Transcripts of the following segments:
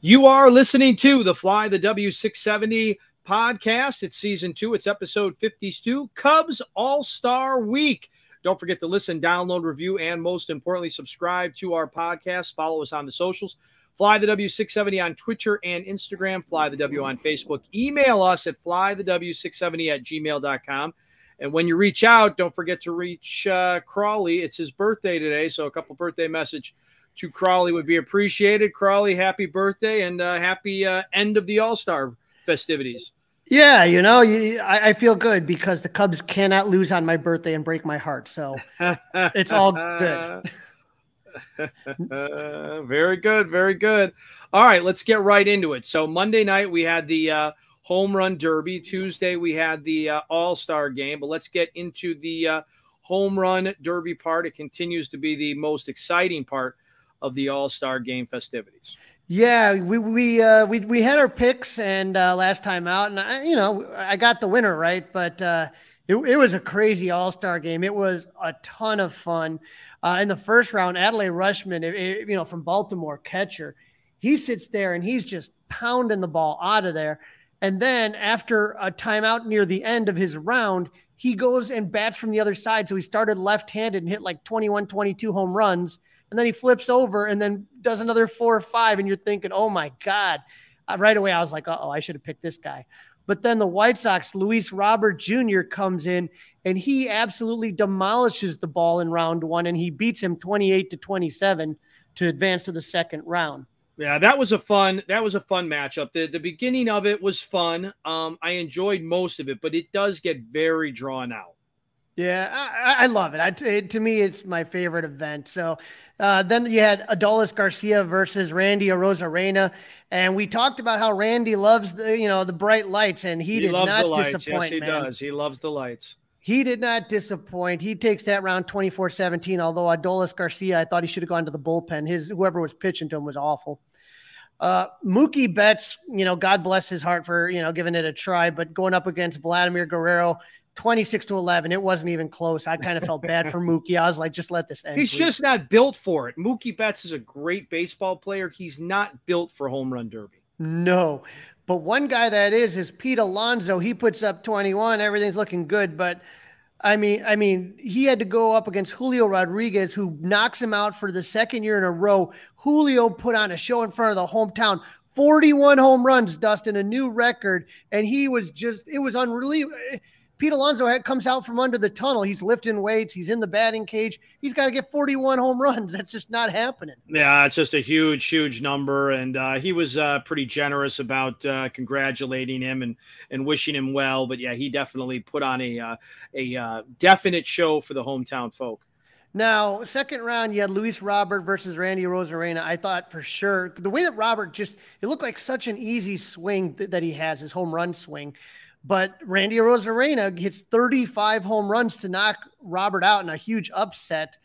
You are listening to the Fly the W670 podcast. It's season 2. It's episode 52, Cubs All-Star Week. Don't forget to listen, download, review, and most importantly, subscribe to our podcast. Follow us on the socials. Fly the W670 on Twitter and Instagram. Fly the W on Facebook. Email us at flythew670@gmail.com. And when you reach out, don't forget to reach Crawly. It's his birthday today, so a couple birthday message to Crawly would be appreciated. Crawly, happy birthday and happy end of the All-Star festivities. Yeah, you know, I feel good because the Cubs cannot lose on my birthday and break my heart. So it's all good. Very good. Very good. All right, let's get right into it. So Monday night we had the home run derby. Tuesday we had the All-Star game. But let's get into the home run derby part. It continues to be the most exciting part of the All-Star game festivities. Yeah, we had our picks and last time out, and I got the winner right, but it was a crazy All-Star game. It was a ton of fun. In the first round, Adlai Rutschman, from Baltimore, catcher, he sits there and he's just pounding the ball out of there. And then after a timeout near the end of his round, he goes and bats from the other side. So he started left-handed and hit like 21, 22 home runs. And then he flips over and then does another 4 or 5. And you're thinking, oh, my God. Right away, I was like, uh-oh, I should have picked this guy. But then the White Sox, Luis Robert Jr. comes in, and he absolutely demolishes the ball in round 1, and he beats him 28-27 to advance to the second round. Yeah, that was a fun matchup. The beginning of it was fun. I enjoyed most of it, but it does get very drawn out. Yeah, I love it. To me, it's my favorite event. So then you had Adolis Garcia versus Randy Arozarena, and we talked about how Randy loves the bright lights, and he did not disappoint. Yes, he does. He loves the lights. He did not disappoint. He takes that round 24-17. Although Adolis Garcia, I thought he should have gone to the bullpen. Whoever was pitching to him was awful. Mookie Betts, God bless his heart for giving it a try, but going up against Vladimir Guerrero. 26-11. It wasn't even close. I kind of felt bad for Mookie. I was like, just let this end. He's just not built for it. Mookie Betts is a great baseball player. He's not built for home run derby. No, but one guy that is Pete Alonso. He puts up 21. Everything's looking good, but I mean, he had to go up against Julio Rodriguez, who knocks him out for the second year in a row. Julio put on a show in front of the hometown. 41 home runs, Dustin, a new record, and it was unbelievable. Pete Alonso comes out from under the tunnel. He's lifting weights. He's in the batting cage. He's got to get 41 home runs. That's just not happening. Yeah, it's just a huge, huge number. And he was pretty generous about congratulating him and wishing him well. But, yeah, he definitely put on a definite show for the hometown folk. Now, second round, you had Luis Robert versus Randy Arozarena. I thought for sure the way that Robert it looked like such an easy swing that he has, his home run swing. But Randy Arozarena hits 35 home runs to knock Robert out in a huge upset.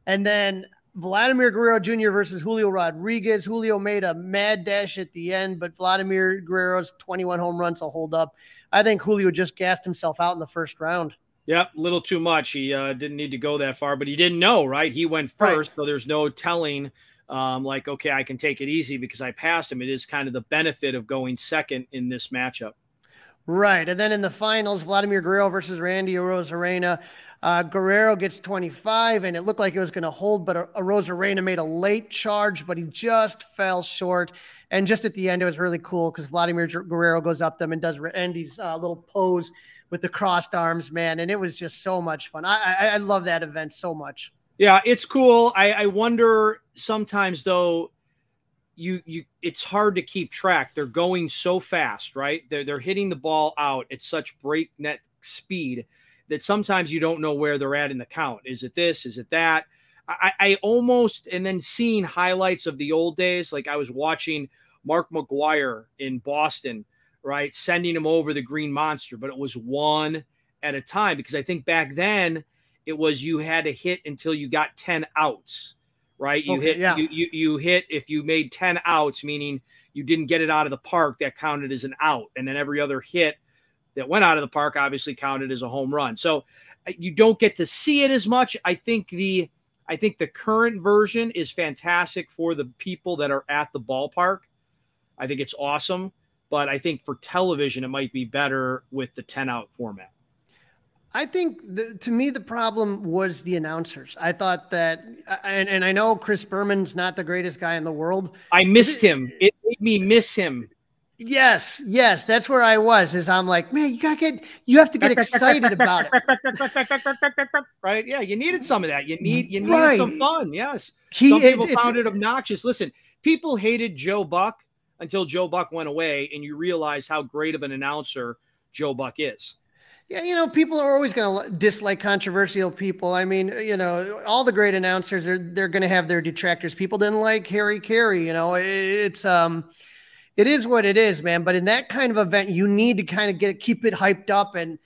And then Vladimir Guerrero Jr. versus Julio Rodriguez. Julio made a mad dash at the end, but Vladimir Guerrero's 21 home runs will hold up. I think Julio just gassed himself out in the first round. Yep, a little too much. He didn't need to go that far, but he didn't know, right? He went first, right. So there's no telling, okay, I can take it easy because I passed him. It is kind of the benefit of going second in this matchup. Right. And then in the finals, Vladimir Guerrero versus Randy Arozarena. Guerrero gets 25, and it looked like it was going to hold, but Arozarena made a late charge, but he just fell short. And just at the end, it was really cool because Vladimir Guerrero goes up them and does Randy's little pose with the crossed arms, man. And it was just so much fun. I love that event so much. Yeah, it's cool. I wonder sometimes, though, it's hard to keep track. They're going so fast, right? They're hitting the ball out at such breakneck speed that sometimes you don't know where they're at in the count. Is it this? Is it that? I almost, and then seeing highlights of the old days, like I was watching Mark McGwire in Boston, right? Sending him over the Green Monster, but it was one at a time because I think back then it was you had to hit until you got 10 outs. Right. You hit if you made 10 outs, meaning you didn't get it out of the park, that counted as an out. And then every other hit that went out of the park obviously counted as a home run. So you don't get to see it as much. I think the current version is fantastic for the people that are at the ballpark. I think it's awesome, but I think for television, it might be better with the 10-out format. I think to me, the problem was the announcers. I thought that, and I know Chris Berman's not the greatest guy in the world. I missed him. It made me miss him. Yes. That's where I was, is I'm like, man, you have to get excited about it. Right. Yeah. You needed some of that. You needed some fun. Yes. Some people found it obnoxious. Listen, people hated Joe Buck until Joe Buck went away, and you realize how great of an announcer Joe Buck is. Yeah, people are always going to dislike controversial people. I mean, all the great announcers they're going to have their detractors. People didn't like Harry Carey. It is what it is, man. But in that kind of event, you need to kind of keep it hyped up, and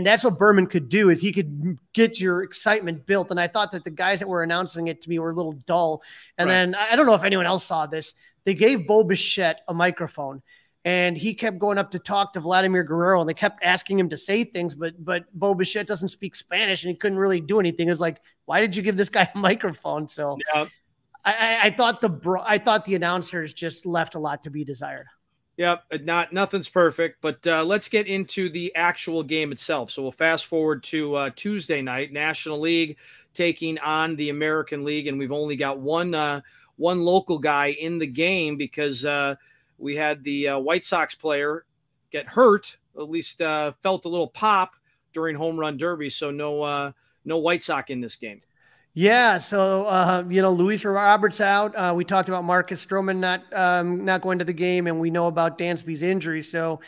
that's what Berman could do, is he could get your excitement built. And I thought that the guys that were announcing it to me were a little dull. And then I don't know if anyone else saw this. They gave Bo Bichette a microphone, and he kept going up to talk to Vladimir Guerrero, and they kept asking him to say things, but Bo Bichette doesn't speak Spanish, and he couldn't really do anything. It was like, why did you give this guy a microphone? So yeah. I thought the announcers just left a lot to be desired. Yep, nothing's perfect, but let's get into the actual game itself. So we'll fast forward to Tuesday night, National League taking on the American League, and we've only got one local guy in the game because we had the White Sox player get hurt, at least felt a little pop during Home Run Derby. So no White Sox in this game. Yeah. So, Luis Roberts out. We talked about Marcus Stroman not going to the game, and we know about Dansby's injury. So,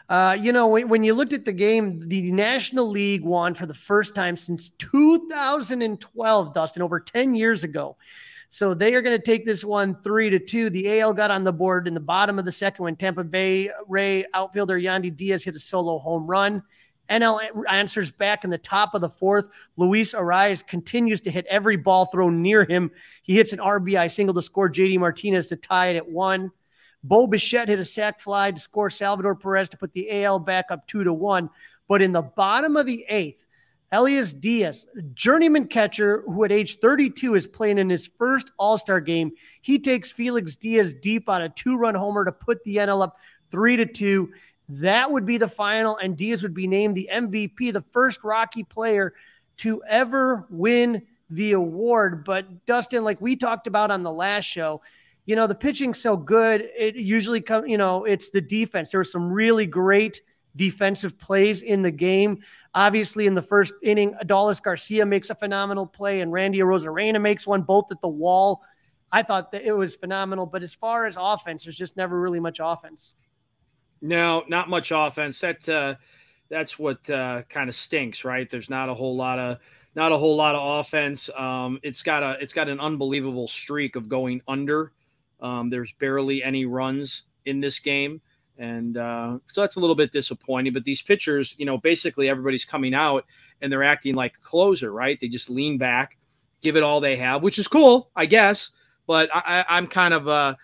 when you looked at the game, the National League won for the first time since 2012, Dustin, over 10 years ago. So they are going to take this one 3-2. The AL got on the board in the bottom of the second when Tampa Bay Ray outfielder Yandy Diaz hit a solo home run. NL answers back in the top of the fourth. Luis Arias continues to hit every ball thrown near him. He hits an RBI single to score JD Martinez to tie it at 1. Bo Bichette hit a sac fly to score Salvador Perez to put the AL back up 2-1. But in the bottom of the 8th, Elias Diaz, journeyman catcher who at age 32 is playing in his first All-Star game, he takes Felix Diaz deep on a 2-run homer to put the NL up 3-2. That would be the final, and Diaz would be named the MVP, the first Rocky player to ever win the award. But Dustin, like we talked about on the last show, the pitching's so good. It usually comes, it's the defense. There were some really great defensive plays in the game. Obviously, in the first inning, Adolis Garcia makes a phenomenal play, and Randy Arozarena makes one, both at the wall. I thought that it was phenomenal. But as far as offense, there's just never really much offense. No, not much offense. That's what kind of stinks, right? There's not a whole lot of offense. It's got an unbelievable streak of going under. There's barely any runs in this game, and so that's a little bit disappointing. But these pitchers, basically everybody's coming out and they're acting like a closer, right? They just lean back, give it all they have, which is cool, I guess. But I'm kind of a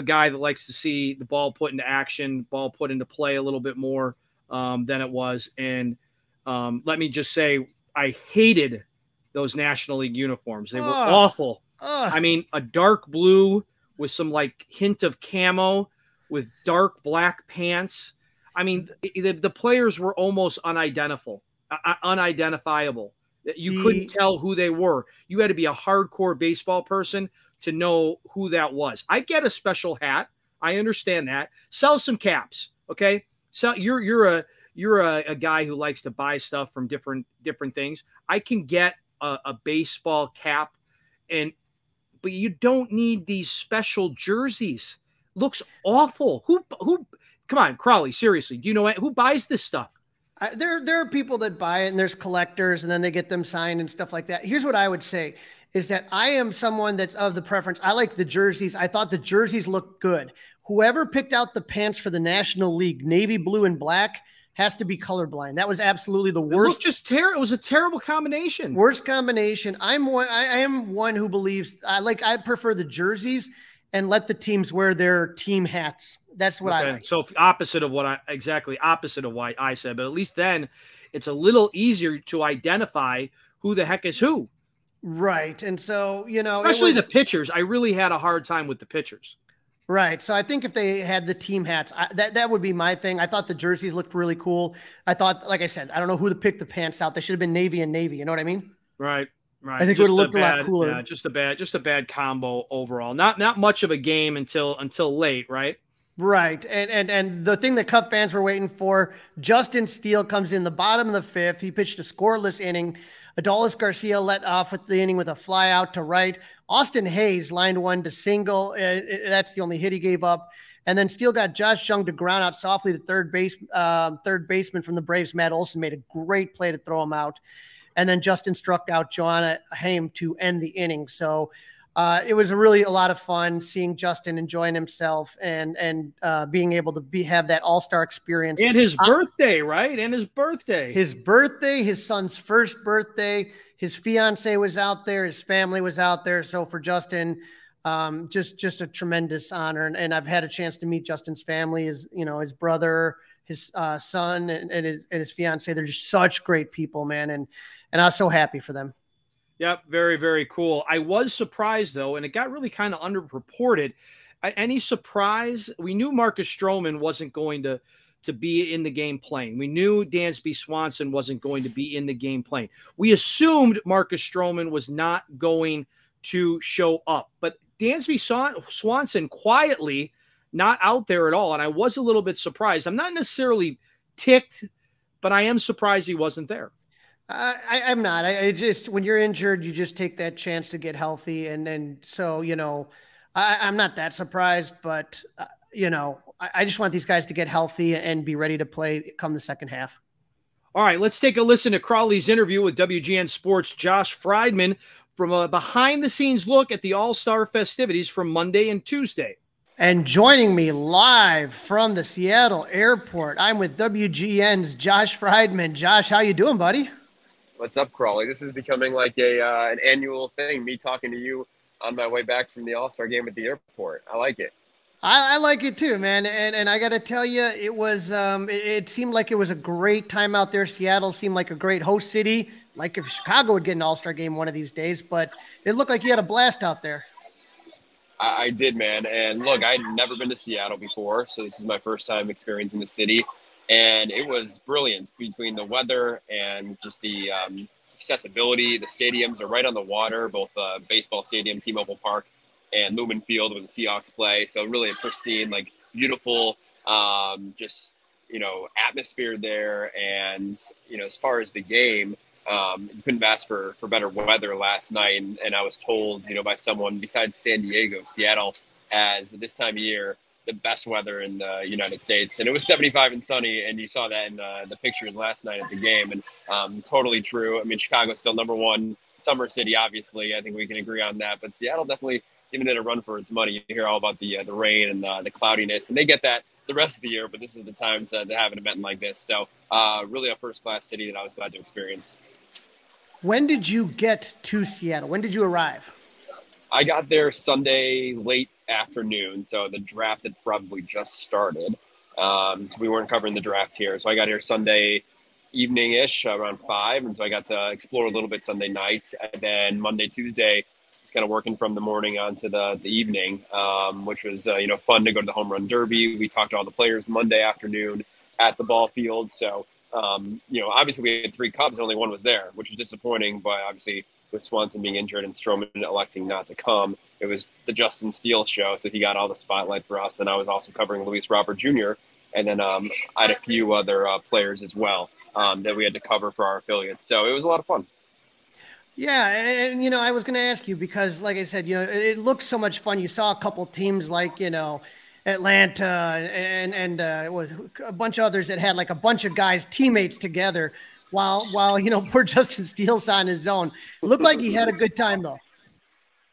guy that likes to see the ball put into action, ball put into play a little bit more than it was. And let me just say, I hated those National League uniforms. They were awful. I mean, a dark blue with some hint of camo with dark black pants. I mean, the players were almost unidentifiable. You couldn't tell who they were. You had to be a hardcore baseball person to know who that was. I get a special hat. I understand that. Sell some caps, okay? So you're a guy who likes to buy stuff from different things. I can get a baseball cap, but you don't need these special jerseys. Looks awful. Who? Come on, Crawly. Seriously, do you know who buys this stuff? There are people that buy it, and there's collectors, and then they get them signed and stuff like that. Here's what I would say is that I am someone that's of the preference. I like the jerseys. I thought the jerseys looked good. Whoever picked out the pants for the National League, navy blue and black, has to be colorblind. That was absolutely the worst. It was a terrible combination. Worst combination. I am one who believes I prefer the jerseys and let the teams wear their team hats. That's what I like. So opposite of what I said, but at least then it's a little easier to identify who the heck is who. Right. And so, especially the pitchers. I really had a hard time with the pitchers. Right. So I think if they had the team hats, that would be my thing. I thought the jerseys looked really cool. I thought, like I said, I don't know who to pick the pants out. They should have been navy and navy. You know what I mean? Right. Right. I think it would have looked a lot cooler. Yeah, just a bad combo overall. Not much of a game until late, right? Right. And the thing that Cub fans were waiting for, Justin Steele comes in the bottom of the fifth. He pitched a scoreless inning. Adolis Garcia let off with the inning with a fly out to right. Austin Hayes lined one to single. That's the only hit he gave up. And then Steele got Josh Jung to ground out softly to third baseman from the Braves. Matt Olson made a great play to throw him out. And then Justin struck out Joanna Haim to end the inning. So it was really a lot of fun seeing Justin enjoying himself and being able to have that all-star experience. And his birthday, right? And his birthday. His son's first birthday. His fiance was out there. His family was out there. So for Justin, just a tremendous honor. And I've had a chance to meet Justin's family, his brother, his son, and his fiance. They're just such great people, man. And I was so happy for them. Yep, very, very cool. I was surprised, though, and it got really kind of underreported. Any surprise? We knew Marcus Stroman wasn't going to be in the game playing. We knew Dansby Swanson wasn't going to be in the game playing. We assumed Marcus Stroman was not going to show up. But Dansby Swanson quietly not out there at all, and I was a little bit surprised. I'm not necessarily ticked, but I am surprised he wasn't there. I'm not. I just, when you're injured, you just take that chance to get healthy. And then, so, I'm not that surprised, but, I just want these guys to get healthy and be ready to play come the second half. All right, let's take a listen to Crawly's interview with WGN Sports' Josh Frydman from a behind-the-scenes look at the All Star Festivities from Monday and Tuesday. And joining me live from the Seattle airport, I'm with WGN's Josh Frydman. Josh, how you doing, buddy? What's up, Crawly? This is becoming like an annual thing, me talking to you on my way back from the All-Star game at the airport. I like it. I like it too, man. And I got to tell you, it was it seemed like it was a great time out there. Seattle seemed like a great host city, like if Chicago would get an All-Star game one of these days, but it looked like you had a blast out there. I did, man. And look, I'd never been to Seattle before, so this is my first time experiencing the city. And it was brilliant between the weather and just the accessibility. The stadiums are right on the water, both baseball stadium, T-Mobile Park, and Lumen Field where the Seahawks play. So really a pristine, like beautiful, atmosphere there. And, as far as the game, you couldn't ask for better weather last night. And I was told, by someone besides San Diego, Seattle has this time of year the best weather in the United States. And it was 75 and sunny, and you saw that in the pictures last night at the game. And totally true. I mean, Chicago's still number one summer city, obviously. I think we can agree on that. But Seattle definitely giving it a run for its money. You hear all about the rain and the cloudiness, and they get that the rest of the year, but this is the time to have an event like this. So really a first-class city that I was glad to experience. When did you get to Seattle? When did you arrive? I got there Sunday late afternoon, so the draft had probably just started. So we weren't covering the draft here. So I got here Sunday evening-ish, around 5, and so I got to explore a little bit Sunday night. And then Monday, Tuesday, just kind of working from the morning onto the evening, which was fun to go to the Home Run Derby. We talked to all the players Monday afternoon at the ball field. So obviously we had 3 Cubs, only one was there, which was disappointing, but obviously with Swanson being injured and Stroman electing not to come, it was the Justin Steele show, so he got all the spotlight for us. And I was also covering Luis Robert Jr., and then I had a few other players as well that we had to cover for our affiliates. So it was a lot of fun. Yeah, and I was going to ask you because, like I said, it looks so much fun. You saw a couple teams like, Atlanta and it was a bunch of others that had like a bunch of guys, teammates together while poor Justin Steele's on his own. It looked like he had a good time though.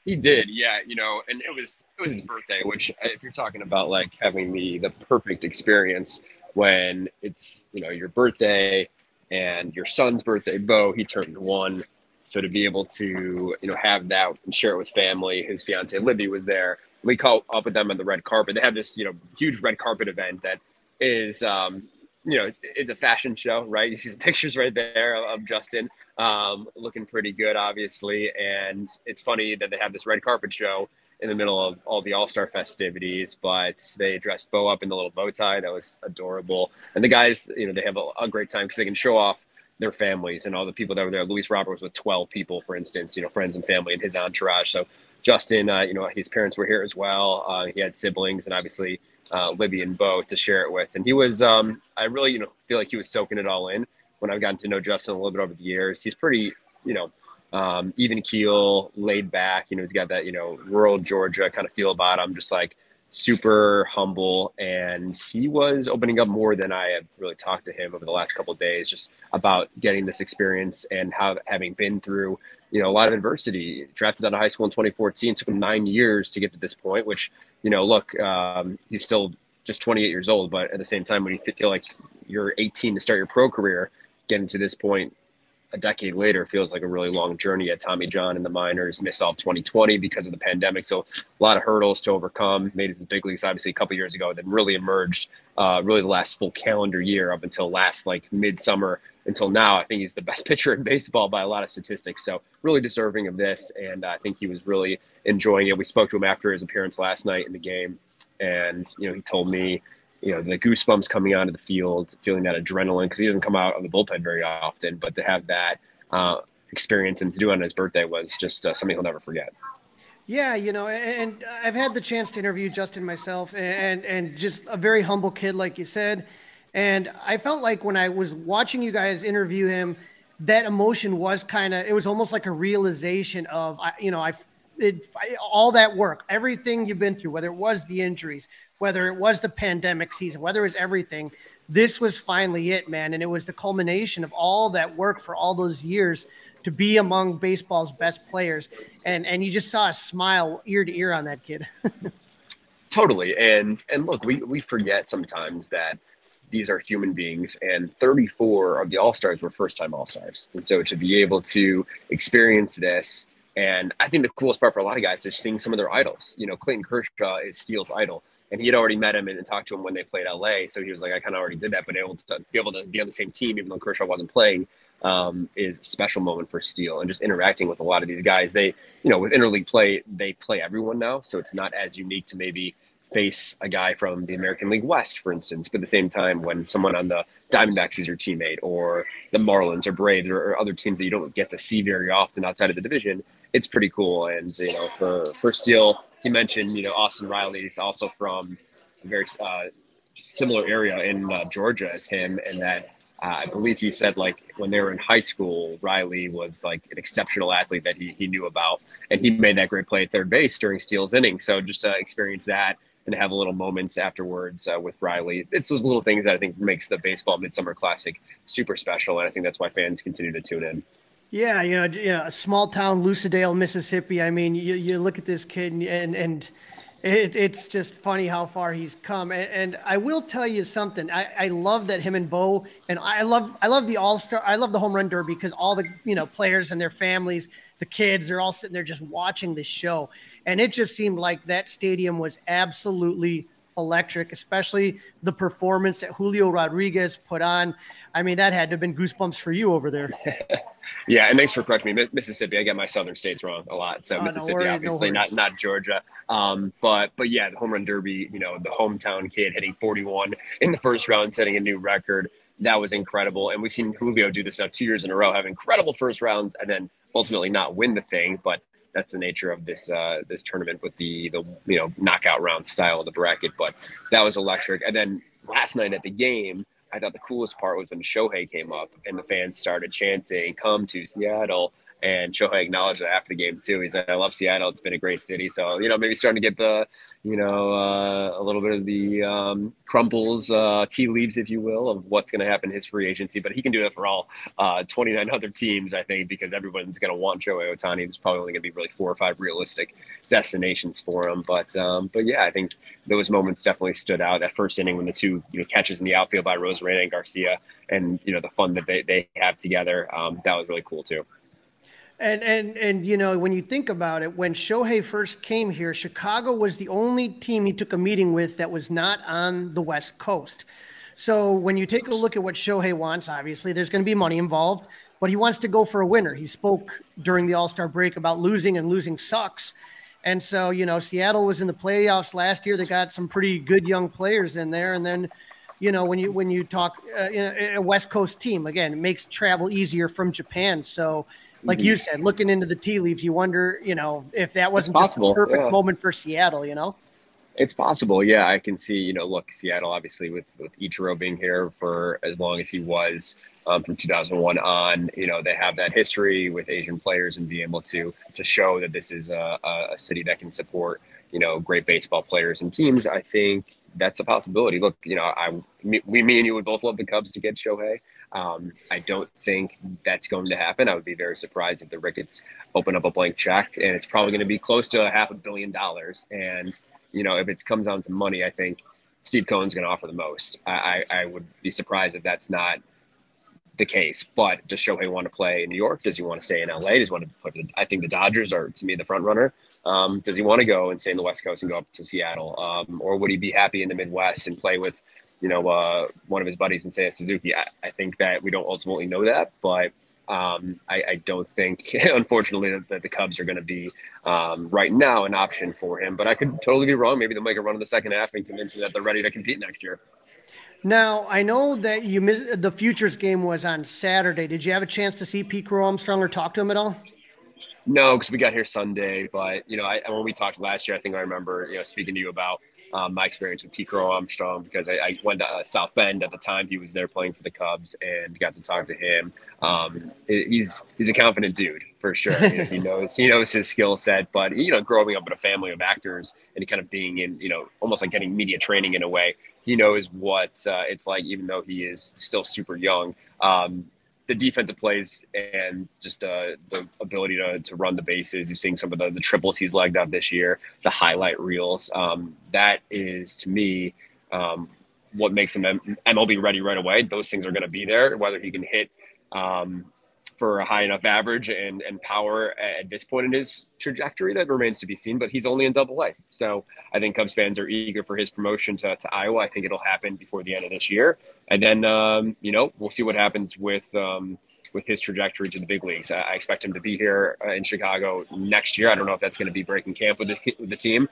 He did, yeah, and it was his birthday, which if you're talking about like having the perfect experience when it's, your birthday and your son's birthday, Bo, he turned 1. So to be able to, have that and share it with family, his fiance Libby was there. We caught up with them on the red carpet. They have this, huge red carpet event that is, it's a fashion show, right? You see some pictures right there of Justin looking pretty good, obviously. And it's funny that they have this red carpet show in the middle of all the All Star festivities, but they dressed Bo up in the little bow tie. That was adorable. And the guys, you know, they have a great time because they can show off their families and all the people that were there. Luis Robert was with 12 people, for instance, you know, friends and family and his entourage. So Justin, you know, his parents were here as well. He had siblings and obviously Libby and Bo to share it with. And he was, I really, you know, feel like he was soaking it all in. When I've gotten to know Justin a little bit over the years, he's pretty, you know, even keel, laid back. You know, he's got that, you know, rural Georgia kind of feel about him, just like super humble. And he was opening up more than I have really talked to him over the last couple of days, just about getting this experience and how having been through, you know, a lot of adversity. Drafted out of high school in 2014, took him 9 years to get to this point, which, you know, look, he's still just 28 years old, but at the same time, when you feel like you're 18 to start your pro career, getting to this point a decade later feels like a really long journey. At Tommy John in the minors, missed all of 2020 because of the pandemic. So a lot of hurdles to overcome. Made it to the big leagues, obviously, a couple of years ago, then really emerged really the last full calendar year up until last like midsummer until now. I think he's the best pitcher in baseball by a lot of statistics. So really deserving of this. And I think he was really enjoying it. We spoke to him after his appearance last night in the game. And, you know, he told me, you know, the goosebumps coming onto the field, feeling that adrenaline, because he doesn't come out on the bullpen very often, but to have that experience and to do it on his birthday was just something he'll never forget. Yeah, you know, and I've had the chance to interview Justin myself, and just a very humble kid, like you said. And I felt like when I was watching you guys interview him, that emotion was it was almost like a realization of, you know, all that work, everything you've been through, whether it was the injuries, whether it was the pandemic season, whether it was everything, this was finally it, man. And it was the culmination of all that work for all those years to be among baseball's best players. And you just saw a smile ear to ear on that kid. Totally. And look, we forget sometimes that these are human beings, and 34 of the All-Stars were first-time All-Stars. And so to be able to experience this, and I think the coolest part for a lot of guys is seeing some of their idols. You know, Clayton Kershaw is Steele's idol, and he had already met him and talked to him when they played LA. So he was like, I kind of already did that, but be able to be on the same team, even though Kershaw wasn't playing, is a special moment for Steele. And just interacting with a lot of these guys, they, you know, with interleague play, they play everyone now. So it's not as unique to maybe face a guy from the American League West, for instance. But at the same time, when someone on the Diamondbacks is your teammate, or the Marlins or Braves or other teams that you don't get to see very often outside of the division, it's pretty cool. And, you know, for Steele, he mentioned, you know, Austin Riley is also from a very similar area in Georgia as him. And that I believe he said, like, when they were in high school, Riley was like an exceptional athlete that he knew about. And he made that great play at third base during Steele's inning. So just to experience that and have a little moments afterwards with Riley. It's those little things that I think makes the Baseball Midsummer Classic super special. And I think that's why fans continue to tune in. Yeah, you know, a small town, Lucedale, Mississippi. I mean, you look at this kid, and it's just funny how far he's come. And I will tell you something. I love that him and Bo, and I love the All-Star. I love the Home Run Derby because all the, you know, players and their families, the kids, they're all sitting there just watching this show. And it just seemed like that stadium was absolutely electric, especially the performance that Julio Rodriguez put on. I mean, that had to have been goosebumps for you over there. Yeah, and thanks for correcting me. Mississippi, I get my southern states wrong a lot. So Mississippi, obviously, not Georgia. But yeah, the Home Run Derby, you know, the hometown kid hitting 41 in the first round, setting a new record. That was incredible. And we've seen Julio do this now 2 years in a row, have incredible first rounds, and then ultimately not win the thing. But that's the nature of this this tournament with the you know, knockout round style of the bracket. But that was electric. And then last night at the game, I thought the coolest part was when Shohei came up and the fans started chanting, "Come to Seattle." And Shohei acknowledged that after the game too. He said, "I love Seattle. It's been a great city." So, you know, maybe starting to get the, you know, a little bit of the crumples, tea leaves, if you will, of what's going to happen in his free agency. But he can do that for all 29 other teams, I think, because everyone's going to want Shohei Ohtani. There's probably only going to be really 4 or 5 realistic destinations for him. But yeah, I think those moments definitely stood out. That first inning when the two, you know, catches in the outfield by Rosarena and Garcia, and, you know, the fun that they have together, that was really cool too. And you know, when you think about it, when Shohei first came here, Chicago was the only team he took a meeting with that was not on the West Coast. So when you take a look at what Shohei wants, obviously there's going to be money involved, but he wants to go for a winner. He spoke during the All-Star break about losing, and losing sucks. And so, you know, Seattle was in the playoffs last year. They got some pretty good young players in there. And then, you know, when you talk a West Coast team, again, it makes travel easier from Japan. So, like you said, looking into the tea leaves, you wonder, you know, if that wasn't just a perfect moment for Seattle, you know? It's possible. Yeah, I can see, you know, look, Seattle, obviously, with Ichiro being here for as long as he was from 2001 on, you know, they have that history with Asian players and being able to show that this is a city that can support, you know, great baseball players and teams. I think that's a possibility. Look, you know, me and you would both love the Cubs to get Shohei. I don't think that's going to happen. I would be very surprised if the Ricketts open up a blank check, and it's probably going to be close to $500 million. And you know, if it comes down to money, I think Steve Cohen's going to offer the most. I would be surprised if that's not the case. But does Shohei want to play in New York? Does he want to stay in LA? Does he want to play I think the Dodgers are, to me, the front runner. Does he want to go and stay in the West Coast and go up to Seattle? Or would he be happy in the Midwest and play with, you know, one of his buddies in, say, a Suzuki? I think that we don't ultimately know that, but I don't think, unfortunately, that the Cubs are going to be right now an option for him. But I could totally be wrong. Maybe they'll make a run in the second half and convince him that they're ready to compete next year. Now, I know that you missed the Futures game was on Saturday. Did you have a chance to see Pete Crow Armstrong or talk to him at all? No, because we got here Sunday. But, you know, when we talked last year, I think I remember, you know, speaking to you about my experience with Pete Crow Armstrong, because I went to South Bend at the time. He was there playing for the Cubs and got to talk to him. He's a confident dude for sure. You know, he knows his skill set, but, you know, growing up in a family of actors and kind of being in, you know, almost like getting media training in a way, he knows what it's like, even though he is still super young. The defensive plays and just the ability to run the bases. You're seeing some of the triples he's legged up this year, the highlight reels. That is, to me, what makes him MLB ready right away. Those things are going to be there. Whether he can hit for a high enough average and power at this point in his trajectory, that remains to be seen, but he's only in Double-A. So I think Cubs fans are eager for his promotion to Iowa. I think it'll happen before the end of this year. And then, you know, we'll see what happens with his trajectory to the big leagues. I expect him to be here in Chicago next year. I don't know if that's going to be breaking camp with the team.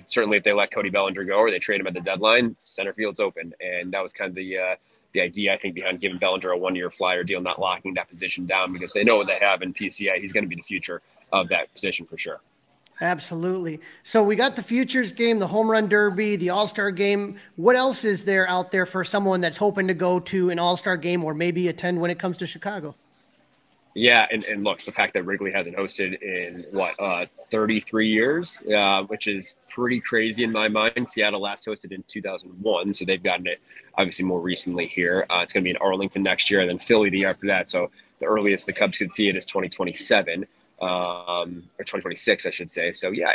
Certainly if they let Cody Bellinger go or they trade him at the deadline, center field's open. And that was kind of the idea, I think, behind giving Bellinger a one-year flyer deal, not locking that position down, because they know what they have in PCA. He's going to be the future of that position for sure. Absolutely. So we got the Futures game, the Home Run Derby, the All-Star game. What else is there out there for someone that's hoping to go to an All-Star game or maybe attend when it comes to Chicago? Yeah, and look, the fact that Wrigley hasn't hosted in, 33 years, which is pretty crazy in my mind. Seattle last hosted in 2001, so they've gotten it obviously more recently here. It's going to be in Arlington next year, and then Philly the year after that. So the earliest the Cubs could see it is 2027, or 2026, I should say. So, yeah,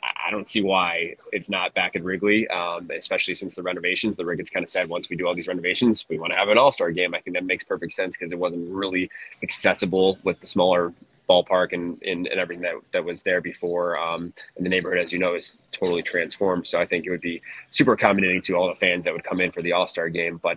I don't see why it's not back at Wrigley, especially since the renovations. The Ricketts kind of said, once we do all these renovations, we want to have an all-star game. I think that makes perfect sense because it wasn't really accessible with the smaller ballpark and everything that was there before. And the neighborhood, as you know, is totally transformed. So I think it would be super accommodating to all the fans that would come in for the all-star game. But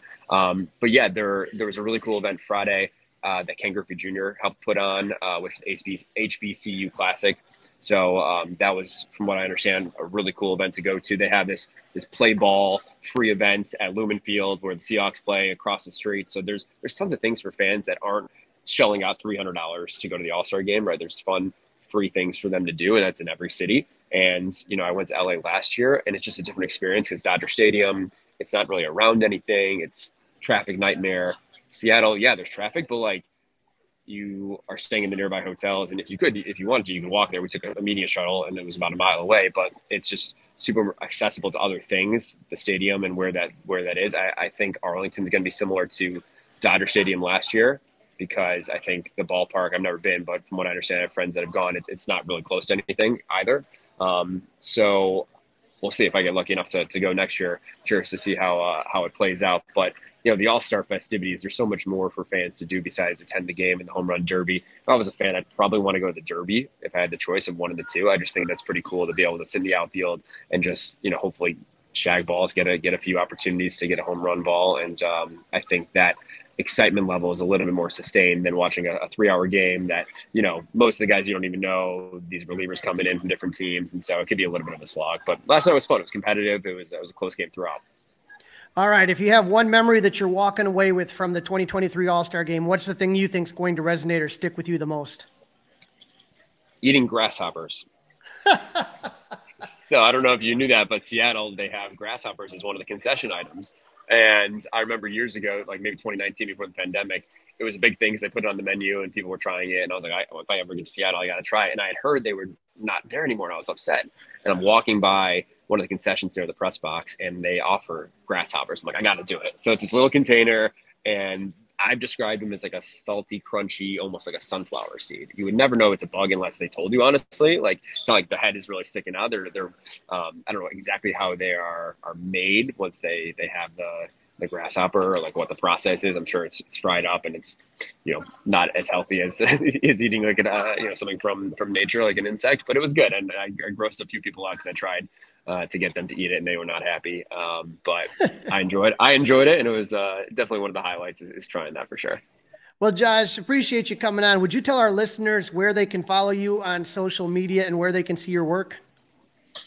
yeah, there was a really cool event Friday that Ken Griffey Jr. helped put on, which is HBCU Classic. So that was, from what I understand, a really cool event to go to. They have this play ball free events at Lumen Field where the Seahawks play across the street. So there's tons of things for fans that aren't shelling out $300 to go to the All-Star game, right? There's fun, free things for them to do, and that's in every city. And, you know, I went to LA last year, and it's just a different experience because Dodger Stadium, it's not really around anything. It's traffic nightmare. Seattle, yeah, there's traffic, but like, you are staying in the nearby hotels, and if you wanted to, you can walk there. We took a media shuttle, and it was about a mile away, but it's just super accessible to other things, the stadium and where that is. I think Arlington's going to be similar to Dodger Stadium last year, because I think the ballpark, I've never been, but from what I understand, I have friends that have gone, it's not really close to anything either. So we'll see if I get lucky enough to go next year. Curious to see how it plays out. But, you know, the All Star festivities, there's so much more for fans to do besides attend the game and the Home Run Derby. If I was a fan, I'd probably want to go to the Derby if I had the choice of one of the two. I just think that's pretty cool to be able to sit in the outfield and just, you know, hopefully shag balls, get a few opportunities to get a home run ball. And I think that excitement level is a little bit more sustained than watching a 3-hour game that, most of the guys you don't even know, these relievers coming in from different teams. And so it could be a little bit of a slog. But last night was fun. It was competitive. It was a close game throughout. All right. If you have one memory that you're walking away with from the 2023 All-Star game, what's the thing you think is going to resonate or stick with you the most? Eating grasshoppers. So I don't know if you knew that, but Seattle, they have grasshoppers as one of the concession items. And I remember years ago, like maybe 2019 before the pandemic, it was a big thing because they put it on the menu and people were trying it. And I was like, if I ever get to Seattle, I got to try it. And I had heard they were not there anymore. And I was upset. And I'm walking by one of the concessions near the press box and they offer grasshoppers. I'm like, I got to do it. So it's this little container and I've described them as like a salty, crunchy, almost like a sunflower seed. You would never know it's a bug unless they told you, honestly. Like, it's not like the head is really sticking out. They're I don't know exactly how they are made once they have the grasshopper or like what the process is. I'm sure it's fried up and it's, not as healthy as is eating like something from nature, like an insect, but it was good. And I grossed a few people out because I tried to get them to eat it and they were not happy. But I enjoyed it. And it was definitely one of the highlights is trying that for sure. Well, Josh, appreciate you coming on. Would you tell our listeners where they can follow you on social media and where they can see your work?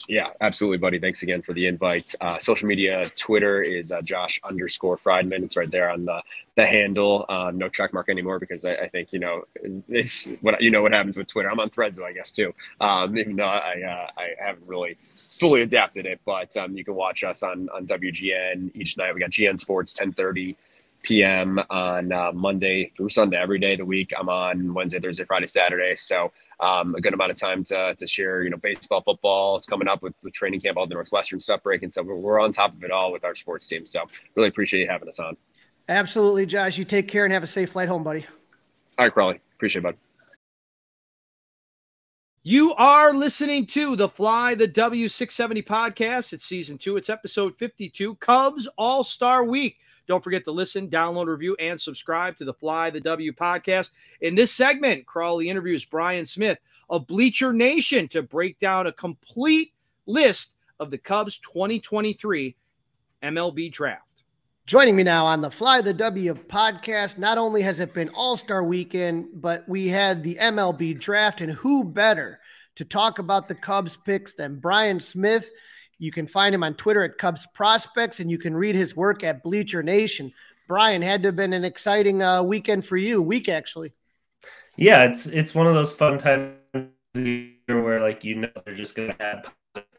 Yeah, absolutely, buddy. Thanks again for the invite. Social media, Twitter is Josh_Frydman. It's right there on the handle. No check mark anymore because I think, it's what happens with Twitter. I'm on Threads, though, I guess, too. Even though I haven't really fully adapted it. But you can watch us on WGN each night. We got GN Sports, 10:30 p.m. on Monday through Sunday, every day of the week. I'm on Wednesday, Thursday, Friday, Saturday. So a good amount of time to share, baseball, football. It's coming up with training camp, all the Northwestern stuff breaking. So we're on top of it all with our sports team. So really appreciate you having us on. Absolutely, Josh. You take care and have a safe flight home, buddy. All right, Crawly. Appreciate it, bud. You are listening to the Fly the W670 podcast. It's season 2. It's episode 52, Cubs All-Star Week. Don't forget to listen, download, review, and subscribe to the Fly the W podcast. In this segment, Crawly interviews Bryan Smith of Bleacher Nation to break down a complete list of the Cubs 2023 MLB draft. Joining me now on the Fly the W podcast, not only has it been All-Star Weekend, but we had the MLB draft, and who better to talk about the Cubs picks than Bryan Smith. You can find him on Twitter at Cubs Prospects, and you can read his work at Bleacher Nation. Bryan, had to have been an exciting weekend for you, actually. Yeah, it's one of those fun times where they're just going to add